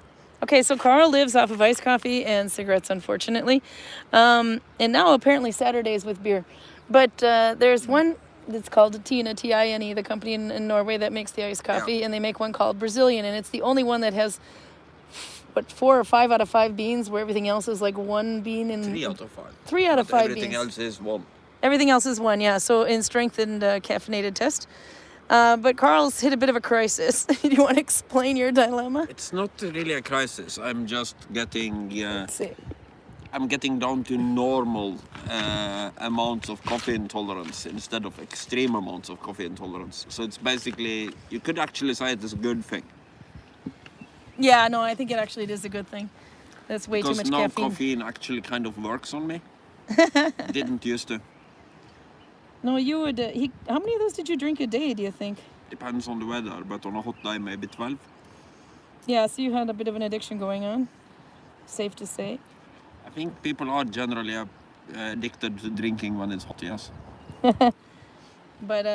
Okay, so Carl lives off of iced coffee and cigarettes, unfortunately. And now apparently Saturdays with beer. But there's one that's called Tina, T-I-N-E, the company in Norway that makes the iced coffee. Yeah. And they make one called Brazilian. And it's the only one that has, 4 or 5 out of 5 beans, where everything else is like 1 bean in... 3 out of 5. 3 out of 5 everything beans. Else is 1. Everything else is 1, yeah. So in strengthened caffeinated test. But Carl's hit a bit of a crisis. Do you want to explain your dilemma? It's not really a crisis. I'm just getting... Let's see. I'm getting down to normal amounts of coffee intolerance instead of extreme amounts of coffee intolerance. So it's basically... You could actually say it is a good thing. Yeah, no, I think it actually is a good thing. That's way too much caffeine. Because now caffeine actually kind of works on me. Didn't used to. No, you would... how many of those did you drink a day, do you think? Depends on the weather, but on a hot day, maybe 12. Yeah, so you had a bit of an addiction going on. Safe to say. I think people are generally addicted to drinking when it's hot, yes. But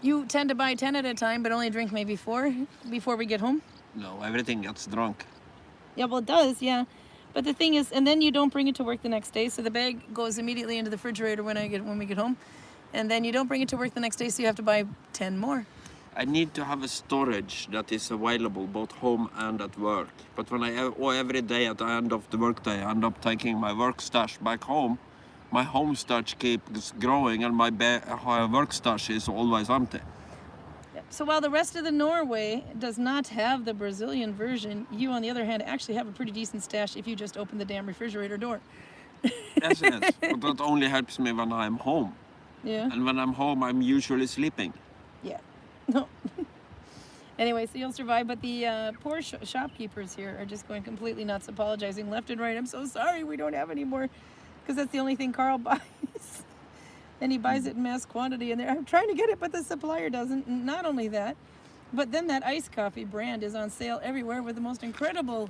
you tend to buy 10 at a time, but only drink maybe 4 before we get home. No, everything gets drunk. Yeah, well, it does, yeah. But the thing is, and then you don't bring it to work the next day, so the bag goes immediately into the refrigerator when we get home, and then you don't bring it to work the next day, so you have to buy 10 more. I need to have a storage that is available both home and at work. But when every day at the end of the workday, I end up taking my work stash back home, my home stash keeps growing and my work stash is always empty. So while the rest of the Norway does not have the Brazilian version, you, on the other hand, actually have a pretty decent stash if you just open the damn refrigerator door. Yes, yes. But that only helps me when I'm home. Yeah. And when I'm home, I'm usually sleeping. Yeah. No. Anyway, so you'll survive, but the poor shopkeepers here are just going completely nuts, apologizing left and right. I'm so sorry, we don't have any more, because that's the only thing Carl buys. And he buys it in mass quantity, and I'm trying to get it, but the supplier doesn't. And not only that, but then that iced coffee brand is on sale everywhere with the most incredible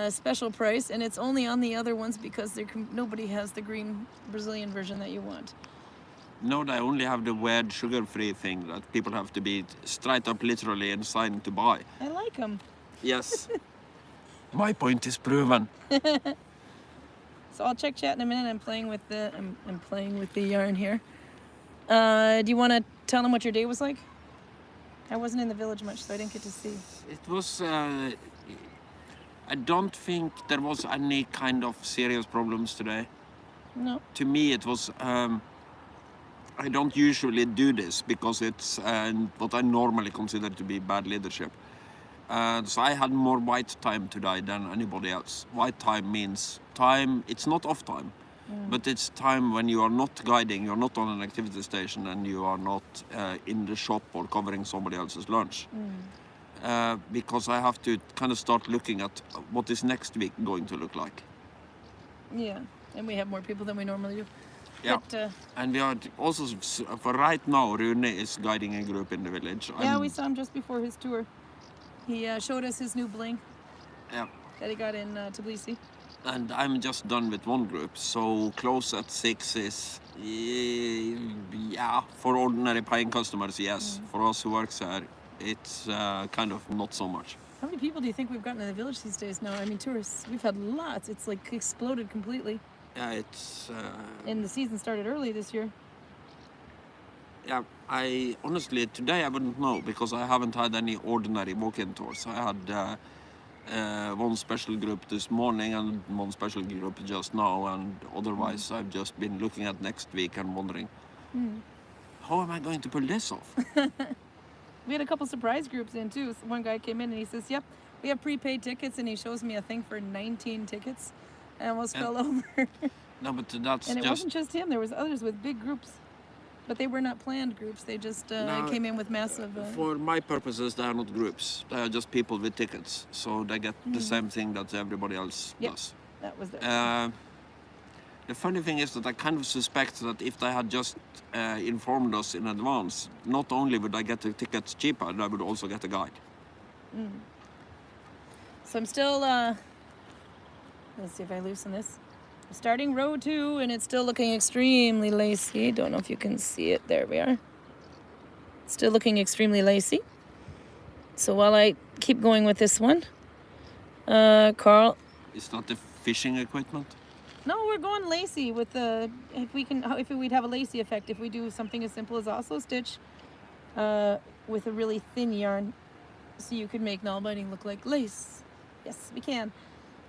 special price, and it's only on the other ones because nobody has the green Brazilian version that you want. No, they only have the weird sugar-free thing that people have to be straight up literally and sign to buy. I like them. Yes. My point is proven. So I'll check chat in a minute. I'm playing with the yarn here. Do you want to tell them what your day was like? I wasn't in the village much, so I didn't get to see. It was. I don't think there was any kind of serious problems today. No. To me, it was. I don't usually do this because it's what I normally consider to be bad leadership. So I had more white time today than anybody else. White time means time, it's not off time, but it's time when you are not guiding, you're not on an activity station, and you are not in the shop or covering somebody else's lunch. Because I have to kind of start looking at what is next week going to look like. Yeah, and we have more people than we normally do. Yeah, But, and we are also, for right now, Rune is guiding a group in the village. yeah, we saw him just before his tour. He showed us his new bling Yeah. that he got in Tbilisi. And I'm just done with one group, so close at 6 is, yeah, for ordinary paying customers, yes. For us who works here, it's kind of not so much. How many people do you think we've gotten in the village these days now? I mean, tourists, we've had lots. It's like exploded completely. Yeah, it's... And the season started early this year. Yeah, I honestly, today I wouldn't know because I haven't had any ordinary walk-in tours. I had one special group this morning and one special group just now, and otherwise I've just been looking at next week and wondering, how am I going to pull this off? We had a couple surprise groups in too. So one guy came in and he says, yep, we have prepaid tickets, and he shows me a thing for 19 tickets. I almost fell over. No, but that's and it just... wasn't just him, there was others with big groups. But they were not planned groups, they just No, came in with massive... For my purposes, they are not groups. They are just people with tickets. So they get the same thing that everybody else does. That was there. The funny thing is that I kind of suspect that if they had just informed us in advance, not only would I get the tickets cheaper, I would also get a guide. So I'm still... let's see if I loosen this. I'm starting row 2, and it's still looking extremely lacy. Don't know if you can see it. There we are. Still looking extremely lacy. So while I keep going with this one, Carl... Is that the fishing equipment? No, we're going lacy with the... If we'd have a lacy effect, if we do something as simple as Oslo stitch with a really thin yarn, so you could make Nalbinding look like lace. Yes, we can.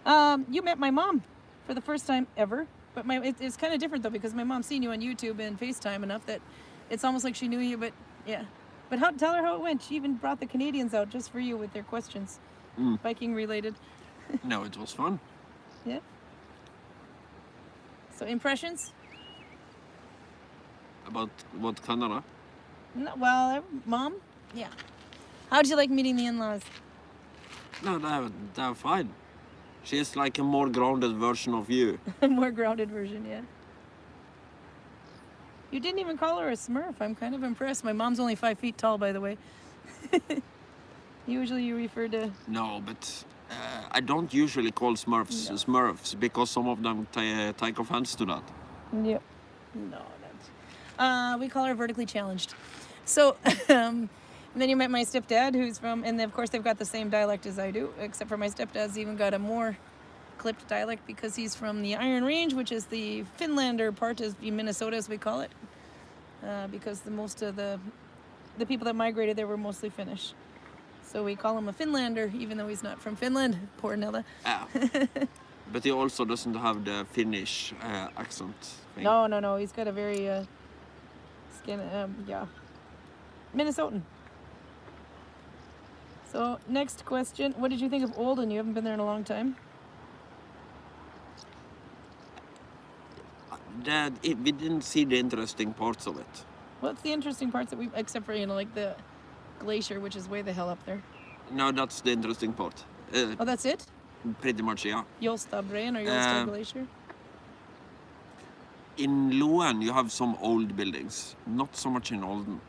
You met my mom for the first time ever, but it's kind of different though, because my mom's seen you on YouTube and FaceTime enough that it's almost like she knew you. But yeah, but tell her how it went. She even brought the Canadians out just for you with their questions, Viking related. No, it was fun. Yeah. So impressions? About what, Canada? No, well, Mom? Yeah. How'd you like meeting the in-laws? No, they're fine. She's like a more grounded version of you. A more grounded version, yeah. You didn't even call her a smurf. I'm kind of impressed. My mom's only 5 feet tall, by the way. Usually you refer to... No, but I don't usually call Smurfs Smurfs because some of them take offense to that. Yep. No, that's... we call her vertically challenged. So, and then you met my stepdad, who's from... And of course, they've got the same dialect as I do, except for my stepdad's even got a more clipped dialect because he's from the Iron Range, which is the Finlander part of Minnesota, as we call it. Because most of the people that migrated there were mostly Finnish. So we call him a Finlander, even though he's not from Finland. Poor Nella. But he also doesn't have the Finnish accent thing. No. He's got a very Minnesotan. So next question: what did you think of Olden? You haven't been there in a long time. We didn't see the interesting parts of it. What's the interesting parts that except for like the glacier, which is way the hell up there? No, that's the interesting part. Oh, that's it? Pretty much, yeah. Jolstabrein or Jolstad Glacier? In Loen, you have some old buildings. Not so much in Olden.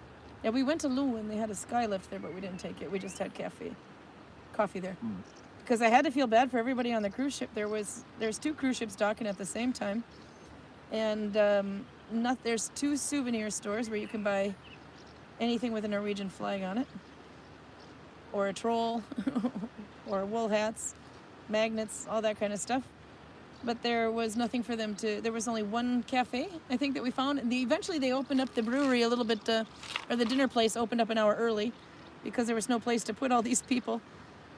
Yeah, we went to Loen. They had a sky lift there, but we didn't take it. We just had coffee there. Because I had to feel bad for everybody on the cruise ship. There's 2 cruise ships docking at the same time. And there's 2 souvenir stores where you can buy anything with a Norwegian flag on it, or a troll, or wool hats, magnets, all that kind of stuff. But there was nothing for them to... There was only one cafe, I think, that we found. And eventually they opened up the brewery a little bit, or the dinner place opened up an hour early because there was no place to put all these people.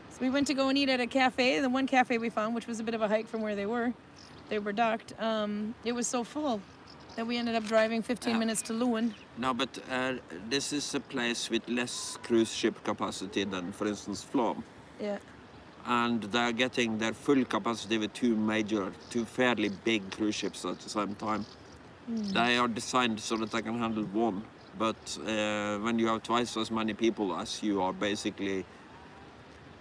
So we went to go and eat at a cafe. The one cafe we found, which was a bit of a hike from where they were docked, it was so full that we ended up driving 15 minutes to Loen. No, but this is a place with less cruise ship capacity than, for instance, Flom. Yeah. And they're getting their full capacity with 2 fairly big cruise ships at the same time. They are designed so that they can handle one, but when you have twice as many people as you are basically,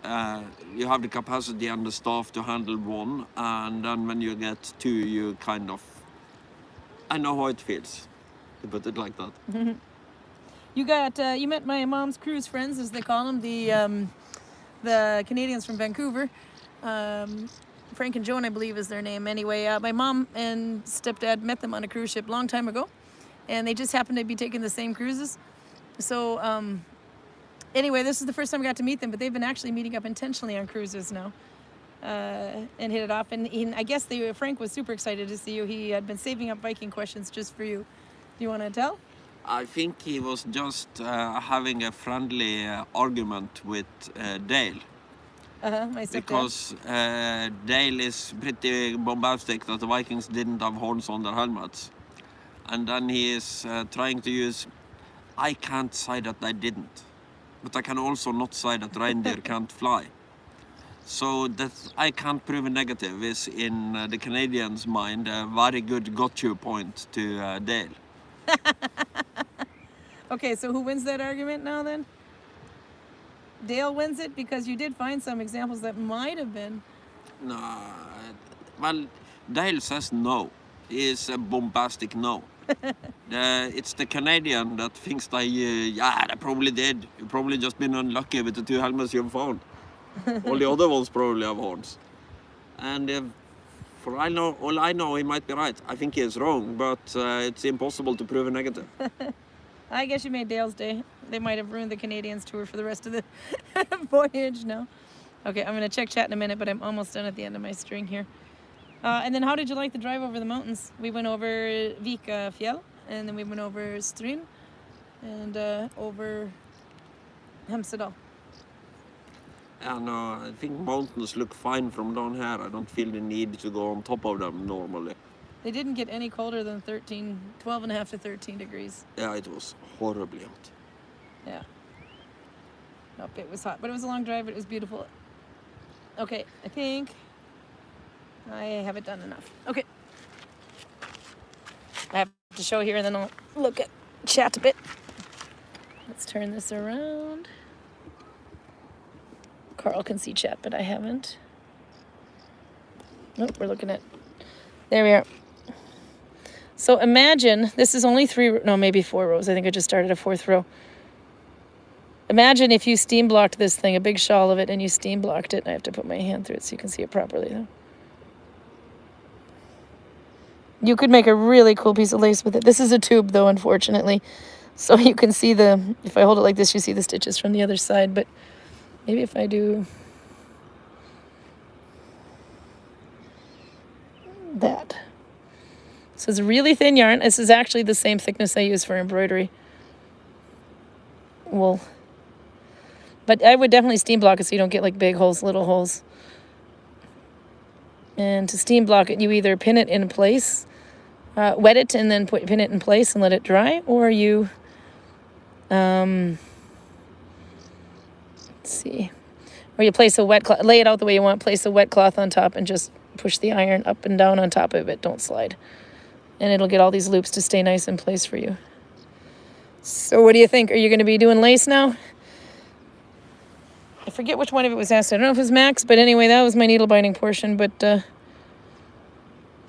you have the capacity and the staff to handle one, and then when you get 2, you kind of... I know how it feels, to put it like that. You met my mom's cruise friends, as they call them, the Canadians from Vancouver. Frank and Joan, I believe, is their name. Anyway, my mom and stepdad met them on a cruise ship a long time ago, and they just happened to be taking the same cruises. So anyway, this is the first time I got to meet them, but they've been actually meeting up intentionally on cruises now. And hit it off. And I guess Frank was super excited to see you. He had been saving up Viking questions just for you. Do you want to tell? I think he was just having a friendly argument with Dale. My stepdad. Because Dale is pretty bombastic that the Vikings didn't have horns on their helmets. And then he is trying to use... I can't say that they didn't. But I can also not say that reindeer can't fly. So that I can't prove a negative is, in the Canadians' mind, a very good got-you point to Dale. Okay, so who wins that argument now then? Dale wins it because you did find some examples that might have been. No, well, Dale says no. He is a bombastic no. It's the Canadian that thinks they probably did. You've probably just been unlucky with the 2 helmets you've found. All the other ones probably have horns. And for all I know, he might be right. I think he is wrong, but it's impossible to prove a negative. I guess you made Dale's day. They might have ruined the Canadians tour for the rest of the voyage now. Okay, I'm going to check chat in a minute, but I'm almost done at the end of my string here. And then how did you like the drive over the mountains? We went over Viking Valley, and then we went over Stryn, and over Hemsedal. Yeah, no, I think mountains look fine from down here. I don't feel the need to go on top of them normally. They didn't get any colder than 12.5 to 13 degrees. Yeah, it was horribly hot. Yeah. Nope, it was hot, but it was a long drive, but it was beautiful. Okay, I think I have it done enough. Okay. I have to show here and then I'll look at chat a bit. Let's turn this around. Carl can see chat, but I haven't. Nope, we're looking at... There we are. So imagine, this is only 3, no, maybe 4 rows. I think I just started a 4th row. Imagine if you steam blocked this thing, a big shawl of it, and you steam blocked it. I have to put my hand through it so you can see it properly, though. You could make a really cool piece of lace with it. This is a tube, though, unfortunately. So you can see if I hold it like this, you see the stitches from the other side. But maybe if I do that. So it's a really thin yarn. This is actually the same thickness I use for embroidery wool. But I would definitely steam block it so you don't get like big holes, little holes. And to steam block it, you either pin it in place, wet it, and then pin it in place and let it dry, or you, let's see, or you place a wet cloth, lay it out the way you want, place a wet cloth on top, and just push the iron up and down on top of it. Don't slide. And it'll get all these loops to stay nice in place for you. So what do you think? Are you going to be doing lace now? I forget which one of it was asked. I don't know if it was Max, but anyway, that was my needle binding portion. But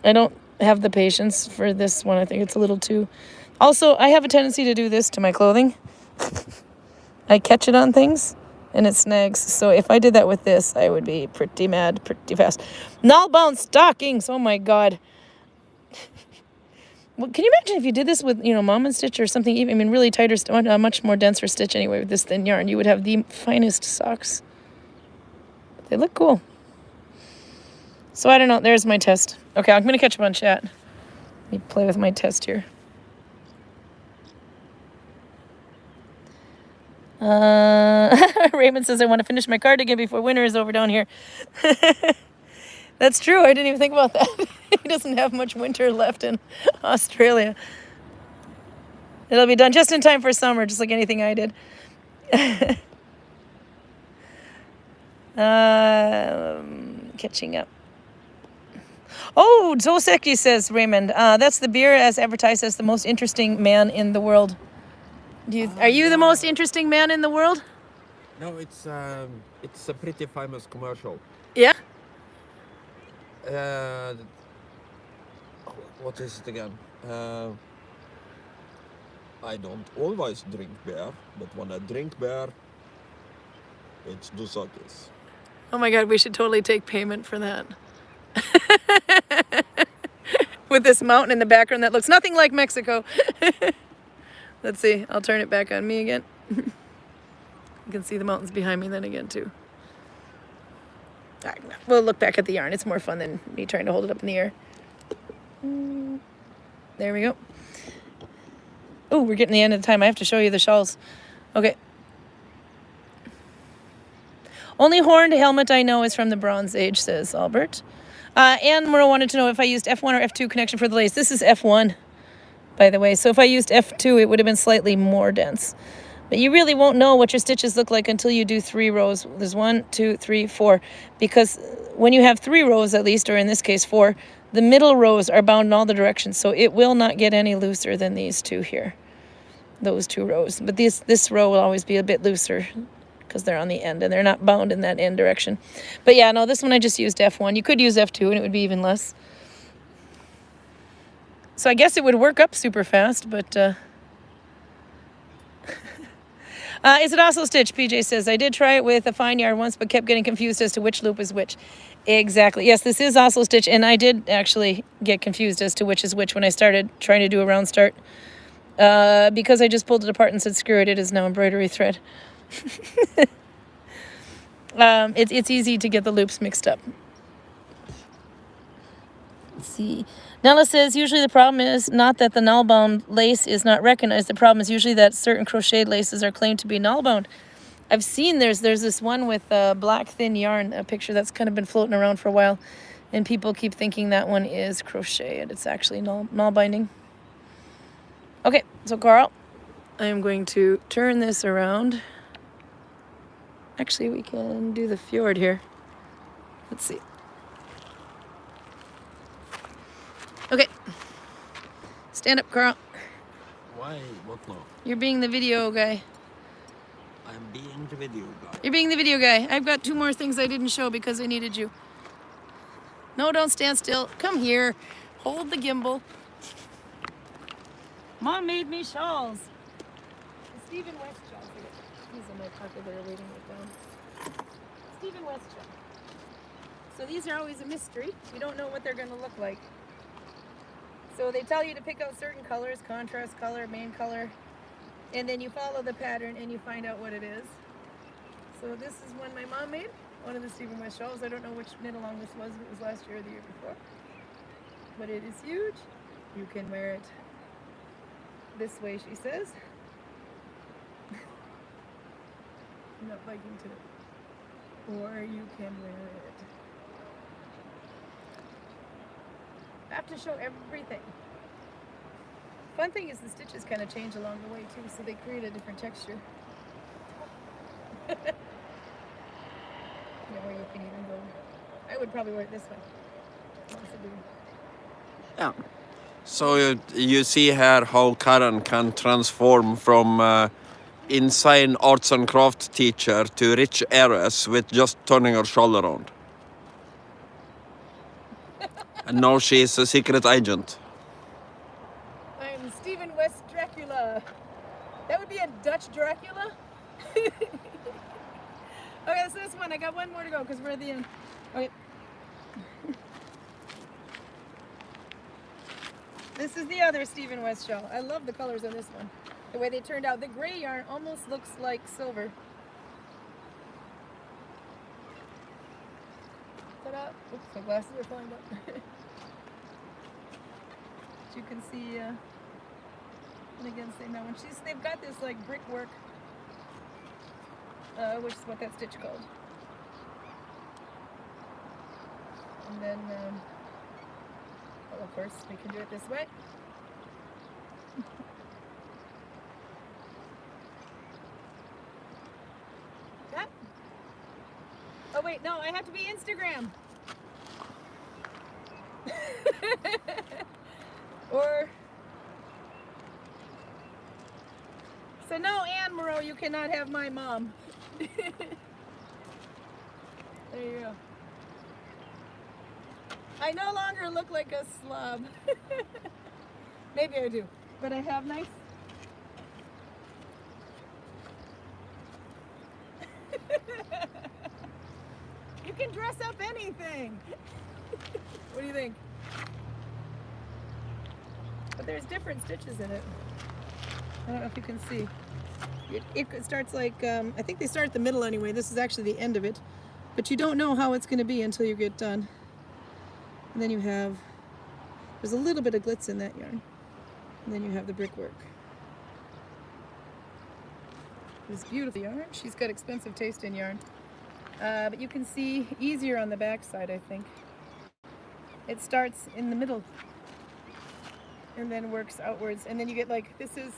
I don't have the patience for this one. I think it's a little too... Also, I have a tendency to do this to my clothing. I catch it on things, and it snags. So if I did that with this, I would be pretty mad pretty fast. Null-bound stockings! Oh my God. Well, can you imagine if you did this with, mom and stitch or something, even, really tighter, much more denser stitch anyway with this thin yarn. You would have the finest socks. They look cool. So I don't know. There's my test. Okay, I'm going to catch up on chat. Let me play with my test here. Raymond says, I want to finish my cardigan before winter is over down here. That's true. I didn't even think about that. He doesn't have much winter left in Australia. It'll be done just in time for summer, just like anything I did. Catching up. Oh, Zoseki says, Raymond, that's the beer as advertised as the most interesting man in the world. Are you the most interesting man in the world? No, it's a pretty famous commercial. Yeah? What is it again? I don't always drink beer, but when I drink beer, it's Dusakis. Oh my God, we should totally take payment for that. With this mountain in the background that looks nothing like Mexico. Let's see, I'll turn it back on me again. You can see the mountains behind me then again too. We'll look back at the yarn. It's more fun than me trying to hold it up in the air. There we go. Oh, we're getting the end of the time. I have to show you the shawls. Okay. Only horned helmet I know is from the Bronze Age, says Albert. Anne Murrow wanted to know if I used F1 or F2 connection for the lace. This is F1, by the way. So if I used F2, it would have been slightly more dense. But you really won't know what your stitches look like until you do 3 rows. There's 1, 2, 3, 4. Because when you have 3 rows at least, or in this case 4, the middle rows are bound in all the directions. So it will not get any looser than these 2 here. Those 2 rows. But this row will always be a bit looser because they're on the end and they're not bound in that end direction. But yeah, no, this one I just used F1. You could use F2 and it would be even less. So I guess it would work up super fast, but... is it also stitch? PJ says, I did try it with a fine yarn once, but kept getting confused as to which loop is which. Exactly. Yes, this is also stitch, and I did actually get confused as to which is which when I started trying to do a round start. Because I just pulled it apart and said, screw it, it is now embroidery thread. It's easy to get the loops mixed up. Let's see. Nella says, usually the problem is not that the null-bound lace is not recognized. The problem is usually that certain crocheted laces are claimed to be null-bound. I've seen there's this one with black thin yarn, a picture that's kind of been floating around for a while, and people keep thinking that one is crocheted. It's actually null binding. Okay, so Carl, I am going to turn this around. Actually, we can do the fjord here. Let's see. Okay. Stand up, Carl. Why? What now? You're being the video guy. I'm being the video guy. You're being the video guy. I've got 2 more things I didn't show because I needed you. No, don't stand still. Come here. Hold the gimbal. Mom made me shawls. Stephen West shawls. These are my pocket that are waiting it down. Stephen West shawl. So these are always a mystery. You don't know what they're going to look like. So they tell you to pick out certain colors, contrast color, main color, and then you follow the pattern and you find out what it is. So this is one my mom made, one of the Stephen West shawls. I don't know which knit along this was, if it was last year or the year before. But it is huge. You can wear it this way, she says. Not Viking today. Or you can wear it. I have to show everything. Fun thing is the stitches kind of change along the way too, so they create a different texture. Where you can even go. I would probably wear it this way. Yeah. So you see here how Karin can transform from insane arts and craft teacher to rich heiress with just turning her shawl around. And now she is a secret agent. I'm Stephen West Dracula. That would be a Dutch Dracula? Okay, so this one, I got one more to go because we're at the end. Okay. This is the other Stephen West shawl. I love the colors on this one. The way they turned out. The gray yarn almost looks like silver. Ta-da! Oops, my glasses are falling down. As you can see, and again, same that one. They've got this like brickwork, which is what that stitch called. And then, well, of course, we can do it this way. Yeah. Oh wait, no, I have to be Instagram. Or so no, Anne Moreau, you cannot have my mom. There you go. I no longer look like a slob. Maybe I do, but I have nice. You can dress up anything. What do you think? But there's different stitches in it. I don't know if you can see. It starts like, I think they start at the middle anyway. This is actually the end of it. But you don't know how it's going to be until you get done. And then you have, there's a little bit of glitz in that yarn. And then you have the brickwork. This beautiful yarn. She's got expensive taste in yarn. But you can see easier on the back side, I think. It starts in the middle and then works outwards. And then you get like, this is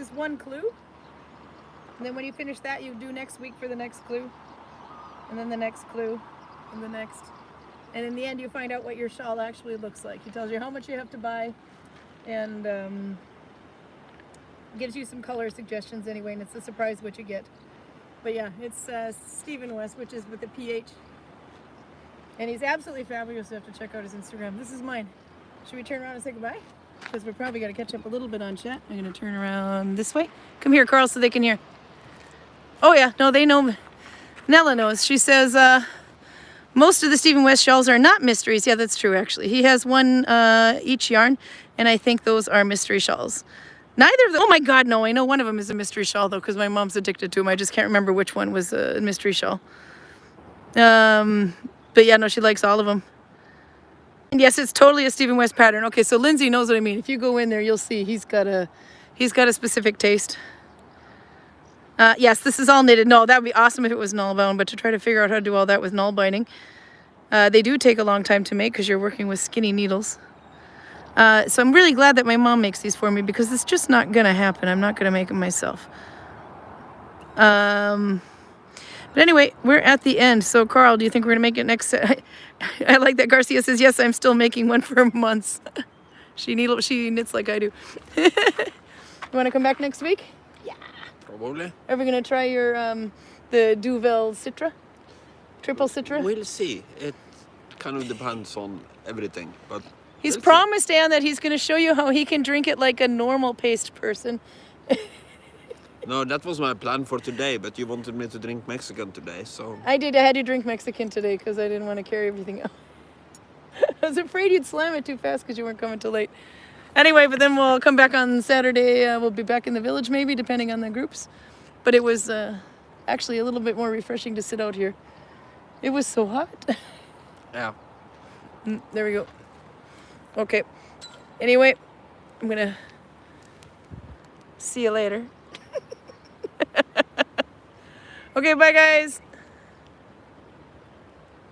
one clue. And then when you finish that, you do next week for the next clue. And then the next clue, and the next. And in the end, you find out what your shawl actually looks like. He tells you how much you have to buy, and gives you some color suggestions anyway, and it's a surprise what you get. But yeah, it's Stephen West, which is with a PH. And he's absolutely fabulous. You have to check out his Instagram. This is mine. Should we turn around and say goodbye? Because we're probably got to catch up a little bit on chat. I'm going to turn around this way. Come here, Carl, so they can hear. Oh yeah, no, they know. Nella knows. She says most of the Stephen West shawls are not mysteries. Yeah, that's true, actually. He has one each yarn, and I think those are mystery shawls. Neither of them. Oh my God, no. I know one of them is a mystery shawl, though, because my mom's addicted to them. I just can't remember which one was a mystery shawl. But yeah, no, she likes all of them. And yes, it's totally a Stephen West pattern. Okay, so Lindsay knows what I mean. If you go in there, you'll see he's got a specific taste. Yes, this is all knitted. No, that would be awesome if it was null-bound, but to try to figure out how to do all that with Nalbinding, they do take a long time to make because you're working with skinny needles. So I'm really glad that my mom makes these for me because it's just not going to happen. I'm not going to make them myself. But anyway, we're at the end. So Carl, do you think we're going to make it next? I like that Garcia says, yes, I'm still making one for months. She knits like I do. You want to come back next week? Yeah. Probably. Are we going to try your the Duvel Citra? Triple Citra? We'll see. It kind of depends on everything, but He's We'll see. promised, Anne, that he's going to show you how he can drink it like a normal paced person. No, that was my plan for today, but you wanted me to drink Mexican today, so... I did. I had to drink Mexican today because I didn't want to carry everything out. I was afraid you'd slam it too fast because you weren't coming till late. Anyway, but then we'll come back on Saturday. We'll be back in the village maybe, depending on the groups. But it was actually a little bit more refreshing to sit out here. It was so hot. Yeah. There we go. Okay. Anyway, I'm going to see you later. Okay, bye guys.